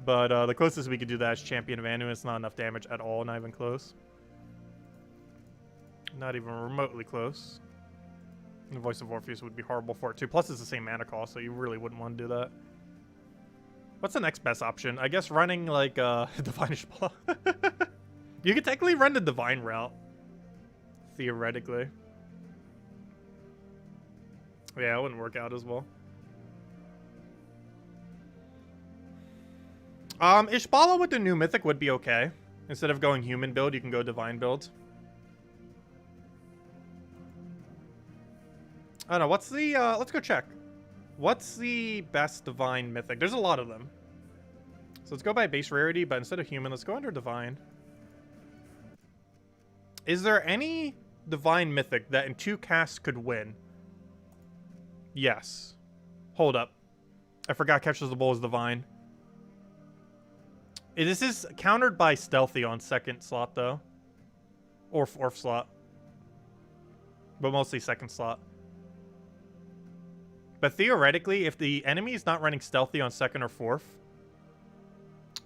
But the closest we could do that is Champion of Anu. It's not enough damage at all, not even close. Not even remotely close. The Voice of Orpheus would be horrible for it too. Plus it's the same mana cost, so you really wouldn't want to do that. What's the next best option? I guess running like Divine-ish Ball. You could technically run the Divine route. Theoretically. Yeah, it wouldn't work out as well. Ishbala with the new mythic would be okay. Instead of going human build, you can go divine build. I don't know, what's the, let's go check. What's the best divine mythic? There's a lot of them. So let's go by base rarity, but instead of human, let's go under divine. Is there any divine mythic that in 2 casts could win? Yes. Hold up. I forgot Catches the Bull is divine. This is countered by Stealthy on 2nd slot, though. Or 4th slot. But mostly 2nd slot. But theoretically, if the enemy is not running Stealthy on 2nd or 4th,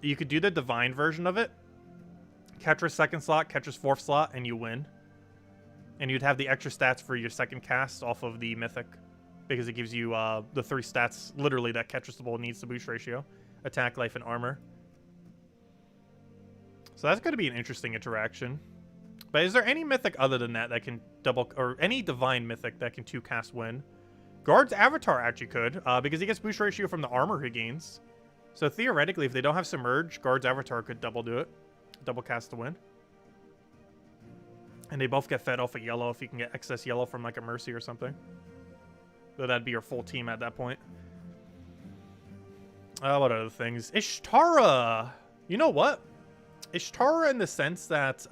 you could do the divine version of it. Catcher's 2nd slot, Catcher's 4th slot, and you win. And you'd have the extra stats for your 2nd cast off of the mythic. Because it gives you the 3 stats, literally, that Catcher's the Bull needs to boost ratio. Attack, life, and armor. So that's going to be an interesting interaction. But is there any mythic other than that that can double... Or any divine mythic that can 2 cast win? Guard's Avatar actually could, because he gets boost ratio from the armor he gains. So theoretically, if they don't have Submerge, Guard's Avatar could double do it. Double cast to win. And they both get fed off of yellow if you can get excess yellow from like a Mercy or something. So that'd be your full team at that point. What other things? Ishtara! You know what? Ishtara in the sense that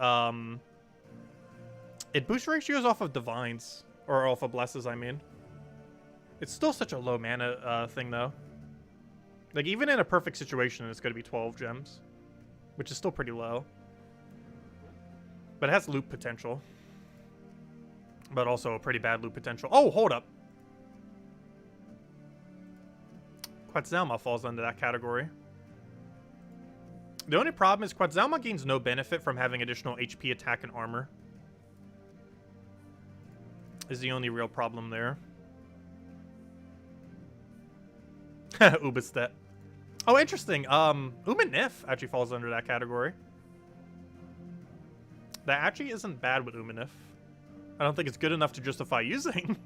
it boosts ratios off of Divines. Or off of Blesses, I mean. It's still such a low mana thing, though. Like, even in a perfect situation, it's going to be 12 gems. Which is still pretty low. But it has loop potential. But also a pretty bad loop potential. Oh, hold up. Quetzalma falls under that category. The only problem is Quetzalma gains no benefit from having additional HP, attack, and armor. Is the only real problem there. Ubistet. Oh, interesting. Uminif actually falls under that category. That actually isn't bad with Uminif. I don't think it's good enough to justify using.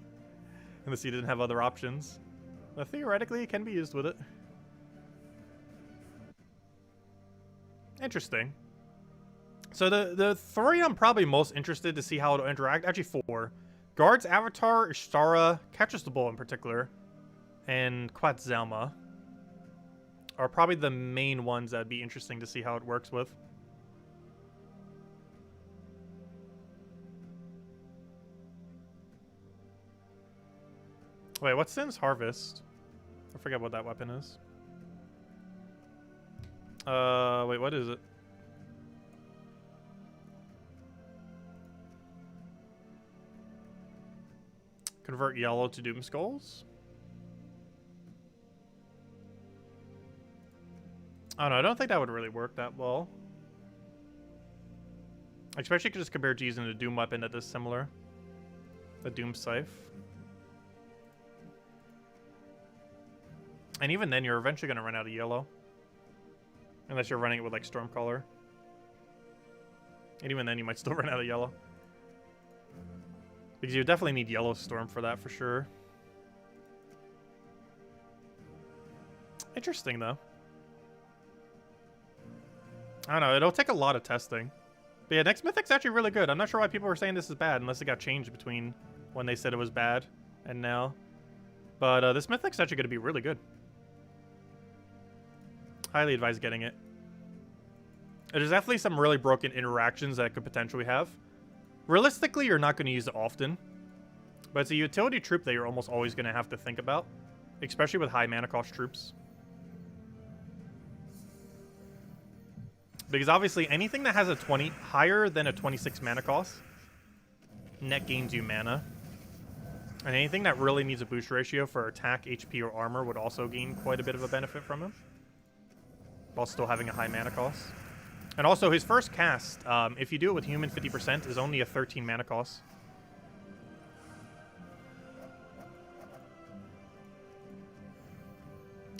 Unless you didn't have other options. But theoretically, it can be used with it. Interesting. So the three I'm probably most interested to see how it'll interact. Actually, four. Guard's Avatar, Ishtara, Catches the Bull in particular, and Quetzalma are probably the main ones that'd be interesting to see how it works with. Wait, what's Sin's Harvest? I forget what that weapon is. Wait, what is it? Convert yellow to Doom Skulls? I don't know, I don't think that would really work that well. Especially just compared to using a Doom weapon that is similar. The Doom Scythe. And even then, you're eventually going to run out of yellow. Unless you're running it with, like, Stormcaller. And even then, you might still run out of yellow. Because you definitely need Yellow Storm for that, for sure. Interesting, though. I don't know, it'll take a lot of testing. But yeah, next Mythic's actually really good. I'm not sure why people were saying this is bad, unless it got changed between when they said it was bad and now. But this Mythic's actually going to be really good. Highly advise getting it. There's definitely some really broken interactions that it could potentially have. Realistically, you're not going to use it often. But it's a utility troop that you're almost always going to have to think about. Especially with high mana cost troops. Because obviously, anything that has a 20 higher than a 26 mana cost net gains you mana. And anything that really needs a boost ratio for attack, HP, or armor would also gain quite a bit of a benefit from him. While still having a high mana cost. And also, his first cast, if you do it with human 50%, is only a 13 mana cost.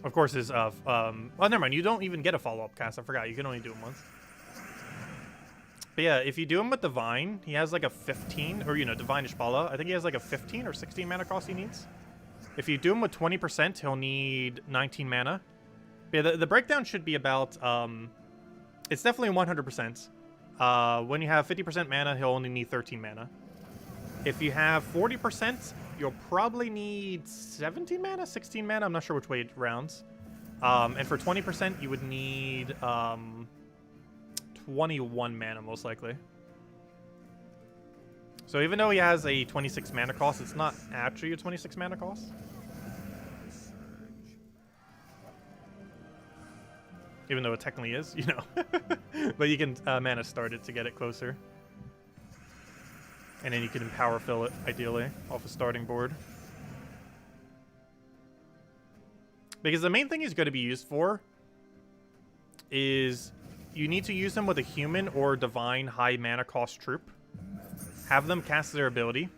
Of course, his, oh, never mind, you don't even get a follow-up cast, I forgot, you can only do him once. But yeah, if you do him with Divine, he has like a 15, or, you know, Divine Ishbala, I think he has like a 15 or 16 mana cost he needs. If you do him with 20%, he'll need 19 mana. But yeah, the breakdown should be about, it's definitely 100%. When you have 50% mana, he'll only need 13 mana. If you have 40%, you'll probably need 17 mana, 16 mana. I'm not sure which way it rounds. And for 20%, you would need 21 mana, most likely. So even though he has a 26 mana cost, it's not actually a 26 mana cost. Even though it technically is, you know. But you can mana start it to get it closer. And then you can power fill it, ideally, off a starting board. Because the main thing he's going to be used for is you need to use him with a human or divine high mana cost troop. Have them cast their ability.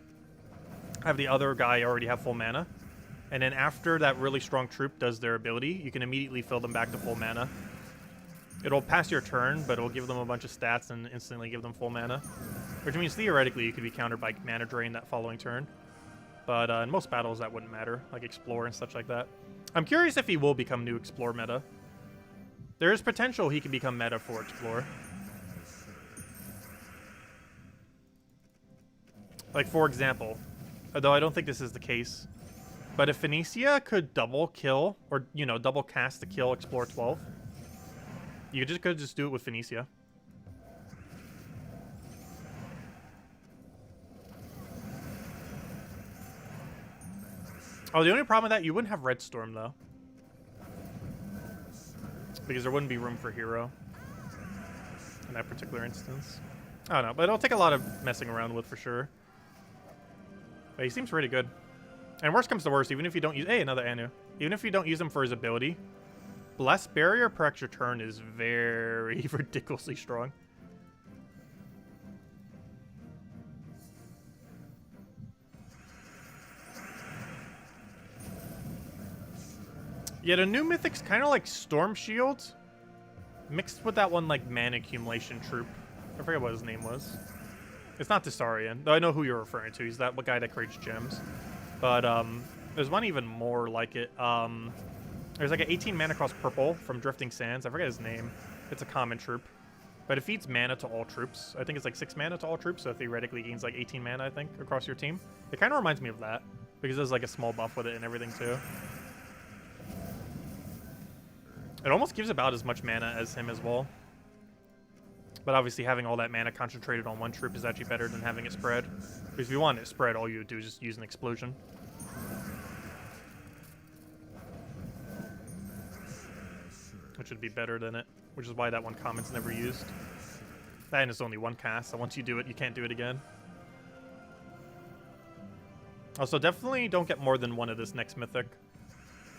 Have the other guy already have full mana. And then after that really strong troop does their ability, you can immediately fill them back to full mana. It'll pass your turn, but it'll give them a bunch of stats and instantly give them full mana. Which means theoretically you could be countered by mana drain that following turn. But in most battles that wouldn't matter, like Explore and such like that. I'm curious if he will become new Explore meta. There is potential he can become meta for Explore. Like, for example, although I don't think this is the case, but if Phoenicia could double kill, or, you know, double cast to kill Explore 12, you could just do it with Phoenicia. Oh, the only problem with that, you wouldn't have Red Storm, though. Because there wouldn't be room for hero in that particular instance. I don't know, but it'll take a lot of messing around with for sure. But he seems pretty good. And worst comes to worst, even if you don't use... Hey, another Anu. Even if you don't use him for his ability, Bless barrier per extra turn is very ridiculously strong. Yeah, the new mythic's kind of like Storm Shield, mixed with that one like mana accumulation troop. I forget what his name was. It's not Tessarian, though I know who you're referring to. He's that guy that creates gems. But there's one even more like it. There's like an 18 mana cost purple from Drifting Sands. I forget his name. It's a common troop. But it feeds mana to all troops. I think it's like 6 mana to all troops, so theoretically gains like 18 mana, I think, across your team. It kind of reminds me of that, because there's like a small buff with it and everything too. It almost gives about as much mana as him as well. But obviously having all that mana concentrated on one troop is actually better than having it spread. Because if you want it spread, all you would do is just use an explosion. Which would be better than it. Which is why that one common's never used. And it's only one cast, so once you do it, you can't do it again. Also, definitely don't get more than one of this next mythic.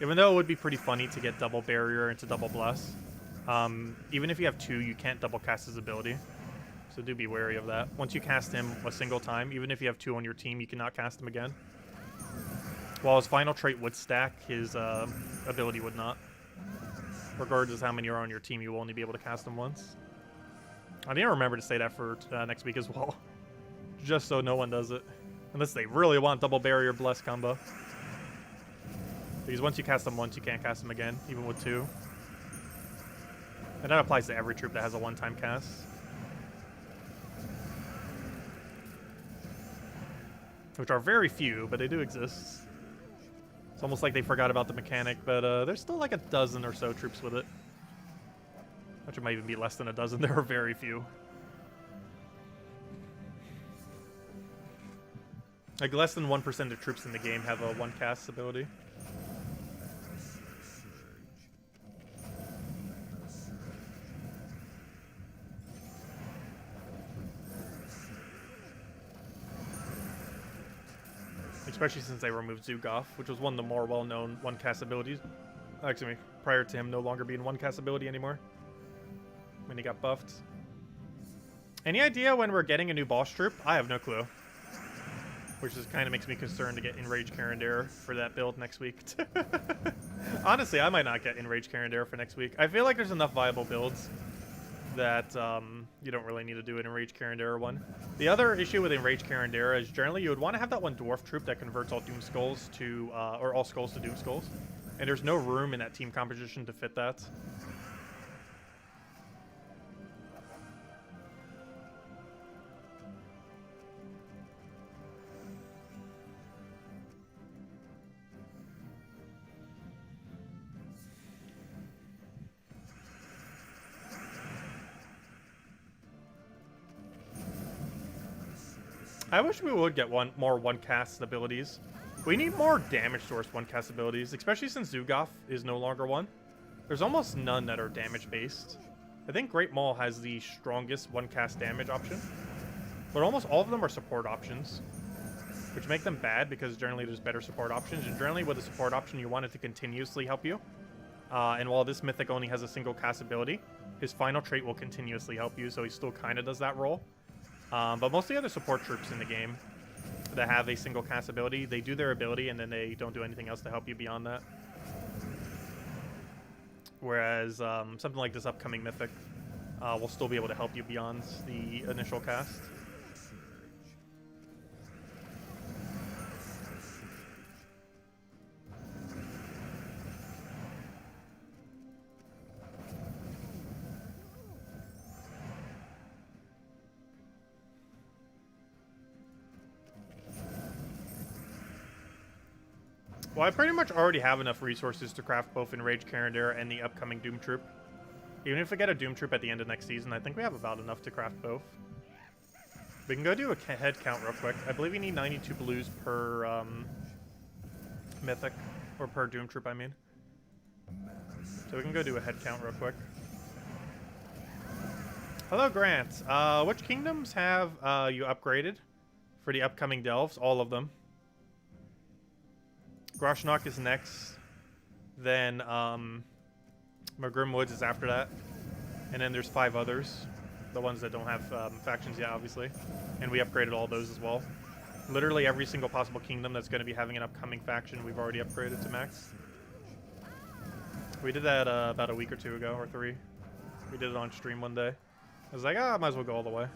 Even though it would be pretty funny to get double barrier into double bless. Even if you have 2, you can't double cast his ability. So do be wary of that. Once you cast him a single time, even if you have 2 on your team, you cannot cast him again. While his final trait would stack, his ability would not. Regardless of how many are on your team, you will only be able to cast him once. I need to remember to say that for next week as well. Just so no one does it. Unless they really want double barrier bless combo. Because once you cast them once, you can't cast them again, even with 2. And that applies to every troop that has a one-time cast. Which are very few, but they do exist. It's almost like they forgot about the mechanic, but there's still like a dozen or so troops with it. Which might even be less than a dozen. There are very few. Like less than 1% of troops in the game have a one-cast ability. Especially since they removed Zhul'kari, which was one of the more well-known one-cast abilities. Actually, prior to him no longer being one-cast ability anymore. When he got buffed. Any idea when we're getting a new boss troop? I have no clue. Which just kind of makes me concerned to get Enraged Karandera for that build next week. Honestly, I might not get Enraged Karandera for next week. I feel like there's enough viable builds that you don't really need to do an Enraged Karandera one. The other issue with Enraged Karandera is generally you would want to have that one dwarf troop that converts all Doom Skulls to, or all Skulls to Doom Skulls. And there's no room in that team composition to fit that. I wish we would get more one-cast abilities. We need more damage source one-cast abilities, especially since Zhul'kari is no longer one. There's almost none that are damage-based. I think Great Maul has the strongest one-cast damage option, but almost all of them are support options, which make them bad because generally there's better support options, and generally with a support option you want it to continuously help you. And while this mythic only has a single cast ability, his final trait will continuously help you, so he still kind of does that role. But most of the other support troops in the game that have a single cast ability, they do their ability and then they don't do anything else to help you beyond that. Whereas something like this upcoming mythic will still be able to help you beyond the initial cast. Well, I pretty much already have enough resources to craft both Enraged Karandera and the upcoming Doom Troop. Even if we get a Doom Troop at the end of next season, I think we have about enough to craft both. We can go do a head count real quick. I believe we need 92 blues per mythic, or per Doom Troop, I mean. So we can go do a head count real quick. Hello, Grant. Which kingdoms have you upgraded for the upcoming delves? All of them. Groshnok is next. Then Grim Woods is after that. And then there's 5 others. The ones that don't have factions yet, obviously. And we upgraded all those as well. Literally every single possible kingdom that's going to be having an upcoming faction, we've already upgraded to max. We did that about a week or 2 ago, or 3. We did it on stream one day. I was like, I might as well go all the way.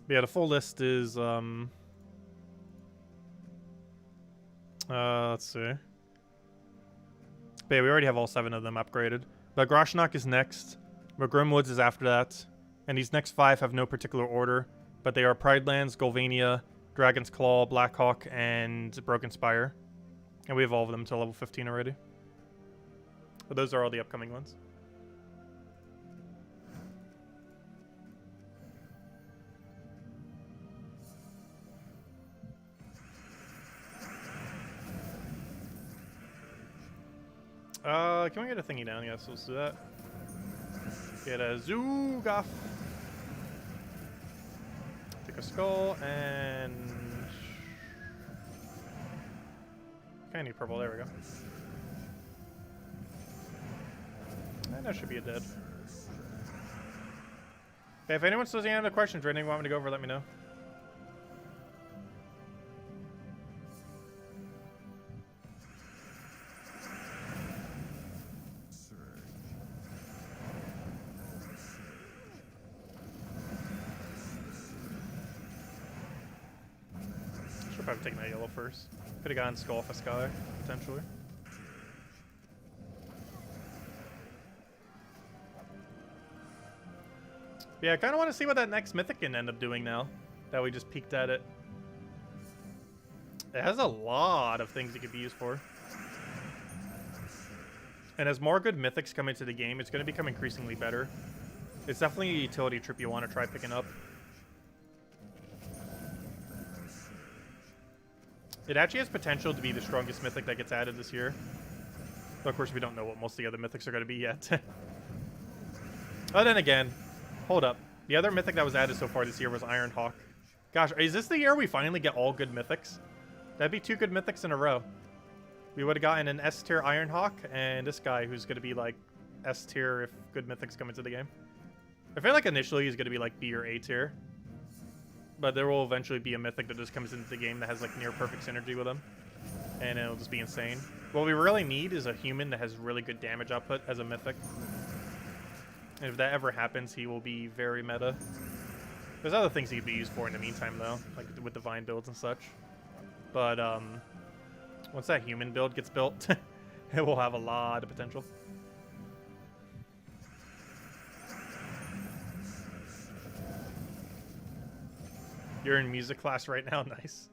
But yeah, the full list is, let's see. But yeah, we already have all 7 of them upgraded. But Groshnok is next. Grimwoods is after that. And these next 5 have no particular order. But they are Pridelands, Golvania, Dragon's Claw, Blackhawk, and Broken Spire. And we evolved them to level 15 already. But those are all the upcoming ones. Can we get a thingy down? Yes, let's do that. Get a Zoogoff. Take a skull and... Kinda need purple, there we go. And that should be a dead. Okay, if anyone still has any other questions or anything you want me to go over, let me know. Probably taking that yellow first. Could have gotten Skull for Sky, potentially. Yeah, I kind of want to see what that next Mythic can end up doing now that we just peeked at it. It has a lot of things it could be used for. And as more good Mythics come into the game, it's going to become increasingly better. It's definitely a utility trip you want to try picking up. It actually has potential to be the strongest Mythic that gets added this year. But of course, we don't know what most of the other Mythics are going to be yet. Oh, then again, hold up. The other Mythic that was added so far this year was Ironhawk. Gosh, is this the year we finally get all good Mythics? That'd be 2 good Mythics in a row. We would have gotten an S tier Ironhawk and this guy who's going to be like S tier if good Mythics come into the game. I feel like initially he's going to be like B or A tier. But there will eventually be a Mythic that just comes into the game that has like near perfect synergy with him. And it'll just be insane. What we really need is a human that has really good damage output as a Mythic. And if that ever happens, he will be very meta. There's other things he could be used for in the meantime though, like with divine builds and such. But once that human build gets built, it will have a lot of potential. You're in music class right now? Nice.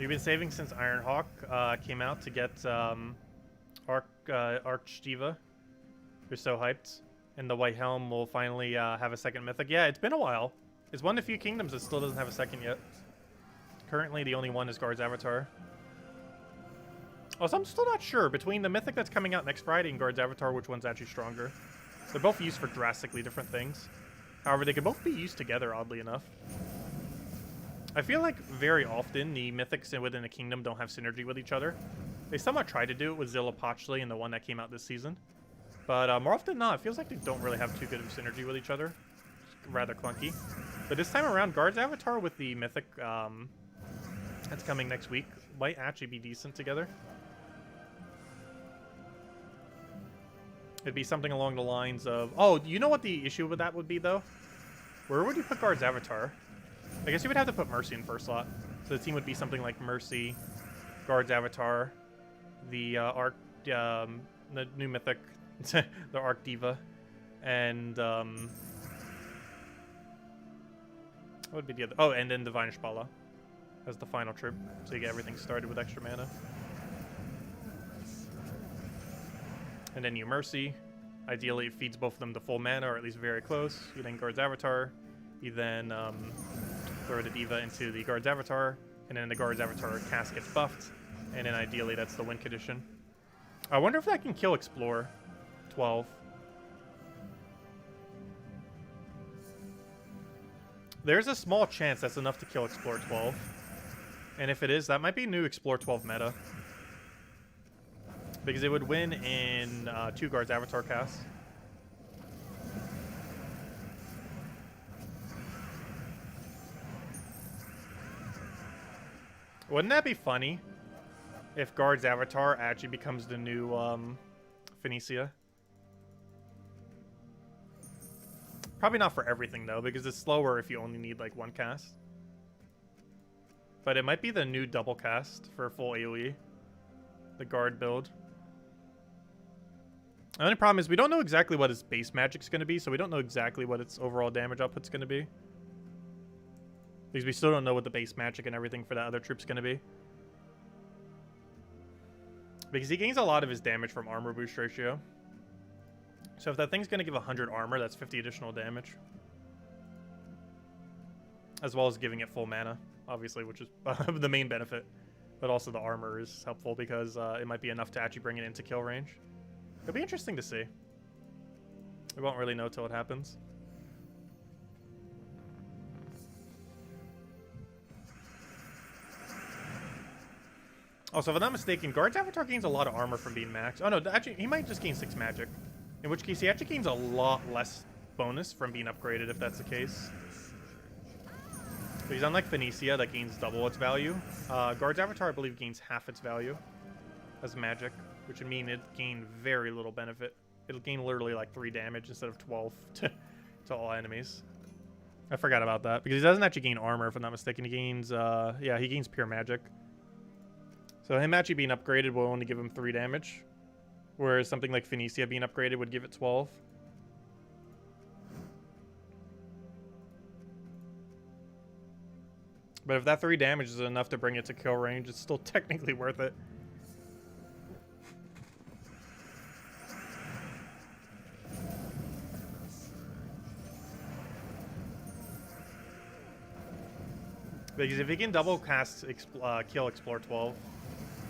You've been saving since Ironhawk came out to get Archdiva. You're so hyped. And the White Helm will finally have a second Mythic. Yeah, it's been a while. It's one of the few kingdoms that still doesn't have a second yet. Currently, the only one is Guard's Avatar. Also, I'm still not sure. Between the Mythic that's coming out next Friday and Guard's Avatar, which one's actually stronger? They're both used for drastically different things. However, they can both be used together, oddly enough. I feel like very often the Mythics within a kingdom don't have synergy with each other. They somewhat try to do it with Zillipochli and the one that came out this season. But more often than not, it feels like they don't really have too good of synergy with each other. It's rather clunky. But this time around, Guard's Avatar with the Mythic that's coming next week might actually be decent together. It'd be something along the lines of... Oh, you know what the issue with that would be, though? Where would you put Guard's Avatar? I guess you would have to put Mercy in first slot. So the team would be something like Mercy, Guard's Avatar, the the new Mythic, the Arc Diva, and what would be the other? Oh, and then Divine Shpala as the final trip, so you get everything started with extra mana. And then you Mercy. Ideally, it feeds both of them to full mana, or at least very close. You then Guard's Avatar. You then throw the Diva into the Guard's Avatar. And then the guard's avatar cast gets buffed. And then ideally that's the win condition. I wonder if that can kill Explore 12. There's a small chance that's enough to kill Explore 12. And if it is, that might be new Explore 12 meta. Because it would win in 2 guards avatar casts. Wouldn't that be funny if guard's avatar actually becomes the new Phoenicia? Probably not for everything though, because it's slower if you only need like 1 cast. But it might be the new double cast for full AoE. The guard build. The only problem is we don't know exactly what its base magic's going to be, so we don't know exactly what its overall damage output's going to be. Because we still don't know what the base magic and everything for that other troop's going to be. Because he gains a lot of his damage from armor boost ratio. So if that thing's going to give 100 armor, that's 50 additional damage. As well as giving it full mana, obviously, which is the main benefit. But also the armor is helpful because it might be enough to actually bring it into kill range. It'll be interesting to see. We won't really know till it happens. Also, if I'm not mistaken, guard's avatar gains a lot of armor from being maxed. Oh no, actually, he might just gain 6 magic. In which case, he actually gains a lot less bonus from being upgraded, if that's the case. But he's unlike Phoenicia, that gains double its value. Guard's avatar, I believe, gains half its value as magic, which would mean it gain very little benefit. It'll gain literally like 3 damage instead of 12 to all enemies. I forgot about that, because he doesn't actually gain armor, if I'm not mistaken. He gains, yeah, he gains pure magic. So him actually being upgraded will only give him 3 damage. Whereas something like Phoenicia being upgraded would give it 12. But if that 3 damage is enough to bring it to kill range, it's still technically worth it. Because if he can double cast kill Explore 12,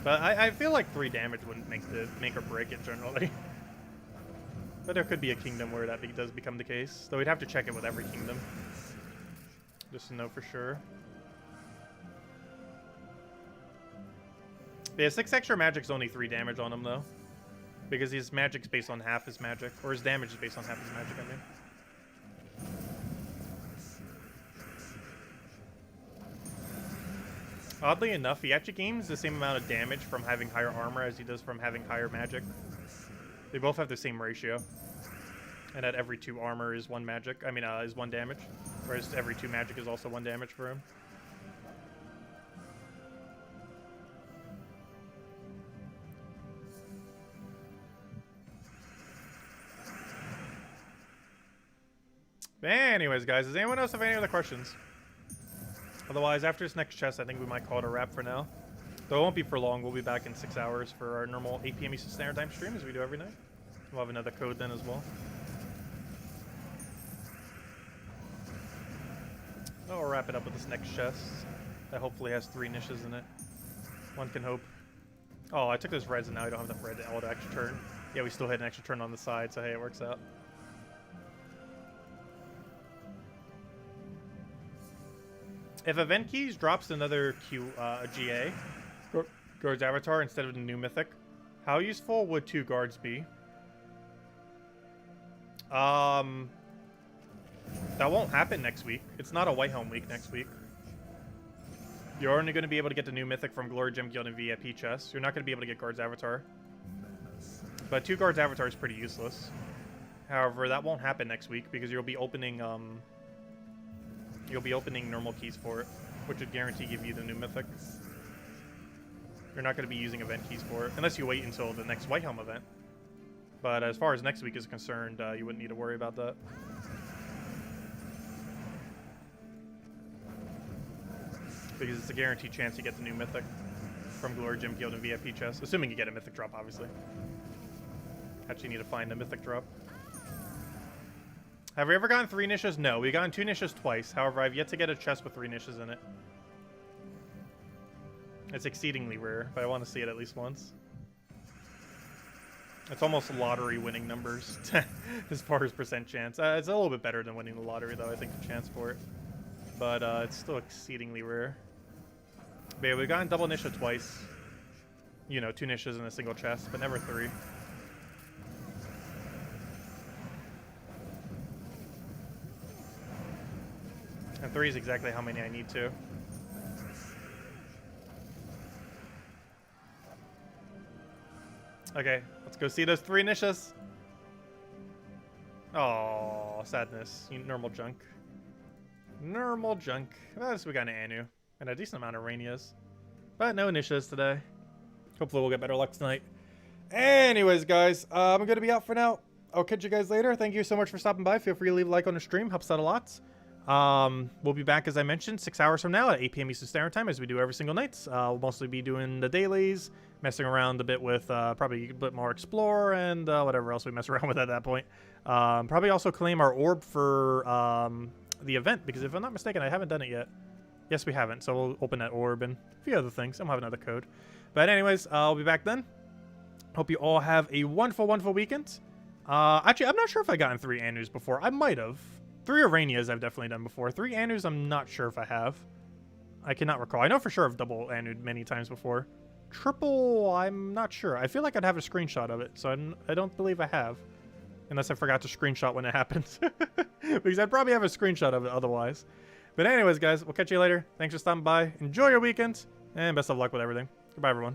but I feel like 3 damage wouldn't make or break it generally. But there could be a kingdom where that does become the case. Though we'd have to check it with every kingdom, just to know for sure. But yeah, 6 extra magic's only 3 damage on him though, because his magic's based on half his magic, or his damage is based on half his magic. I mean. Oddly enough, he actually gains the same amount of damage from having higher armor as he does from having higher magic. They both have the same ratio. And at every 2 armor is 1 magic. I mean, is 1 damage. Whereas every 2 magic is also 1 damage for him. But anyways, guys, does anyone else have any other questions? Otherwise, after this next chest, I think we might call it a wrap for now. Though it won't be for long. We'll be back in 6 hours for our normal 8 p.m. Eastern Standard Time stream, as we do every night. We'll have another code then as well. Now we'll wrap it up with this next chest. That hopefully has 3 niches in it. One can hope. Oh, I took those reds and now I don't have enough red to auto extra turn. Yeah, we still had an extra turn on the side, so hey, it works out. If Event Keys drops another GA, Guard's Avatar, instead of the new Mythic, how useful would 2 guards be? That won't happen next week. It's not a White Helm week next week. You're only going to be able to get the new Mythic from Glory Gem Guild and VIP chests. You're not going to be able to get Guard's Avatar. But 2 guards Avatar is pretty useless. However, that won't happen next week because you'll be opening normal keys for it, which would guarantee give you the new Mythic. You're not going to be using event keys for it, unless you wait until the next White Helm event. But as far as next week is concerned, you wouldn't need to worry about that. Because it's a guaranteed chance you get the new Mythic from Glory Gem Guild and VIP chests, assuming you get a Mythic drop, obviously. Actually need to find a Mythic drop. Have we ever gotten 3 niches? No, we've gotten 2 niches twice. However, I've yet to get a chest with 3 niches in it. It's exceedingly rare, but I want to see it at least once. It's almost lottery winning numbers as far as percent chance. It's a little bit better than winning the lottery, though, I think, the chance for it. But it's still exceedingly rare. But yeah, we've gotten double Nisha twice. You know, 2 Nishas in a single chest, but never 3. And 3 is exactly how many I need to. Okay, let's go see those 3 Nishas. Oh, sadness. Normal junk. Normal junk. Well, at least we got an Anu. And a decent amount of Rainias. But no Nishas today. Hopefully we'll get better luck tonight. Anyways, guys, I'm going to be out for now. I'll catch you guys later. Thank you so much for stopping by. Feel free to leave a like on the stream. Helps out a lot. We'll be back, as I mentioned, 6 hours from now at 8 p.m. Eastern Standard Time, as we do every single night. We'll mostly be doing the dailies, messing around a bit with probably a bit more Explore and whatever else we mess around with at that point. Probably also claim our orb for the event, because if I'm not mistaken, I haven't done it yet. Yes, we haven't, so we'll open that orb and a few other things. I'm having another code. But anyways, I'll be back then. Hope you all have a wonderful, wonderful weekend. Actually, I'm not sure if I gotten 3 Anus before. I might have. 3 Aranias I've definitely done before. 3 Anus I'm not sure if I have. I cannot recall. I know for sure I've double Anu'd many times before. Triple, I'm not sure. I feel like I'd have a screenshot of it, so I don't believe I have. Unless I forgot to screenshot when it happens. Because I'd probably have a screenshot of it otherwise. But anyways, guys, we'll catch you later. Thanks for stopping by. Enjoy your weekend, and best of luck with everything. Goodbye, everyone.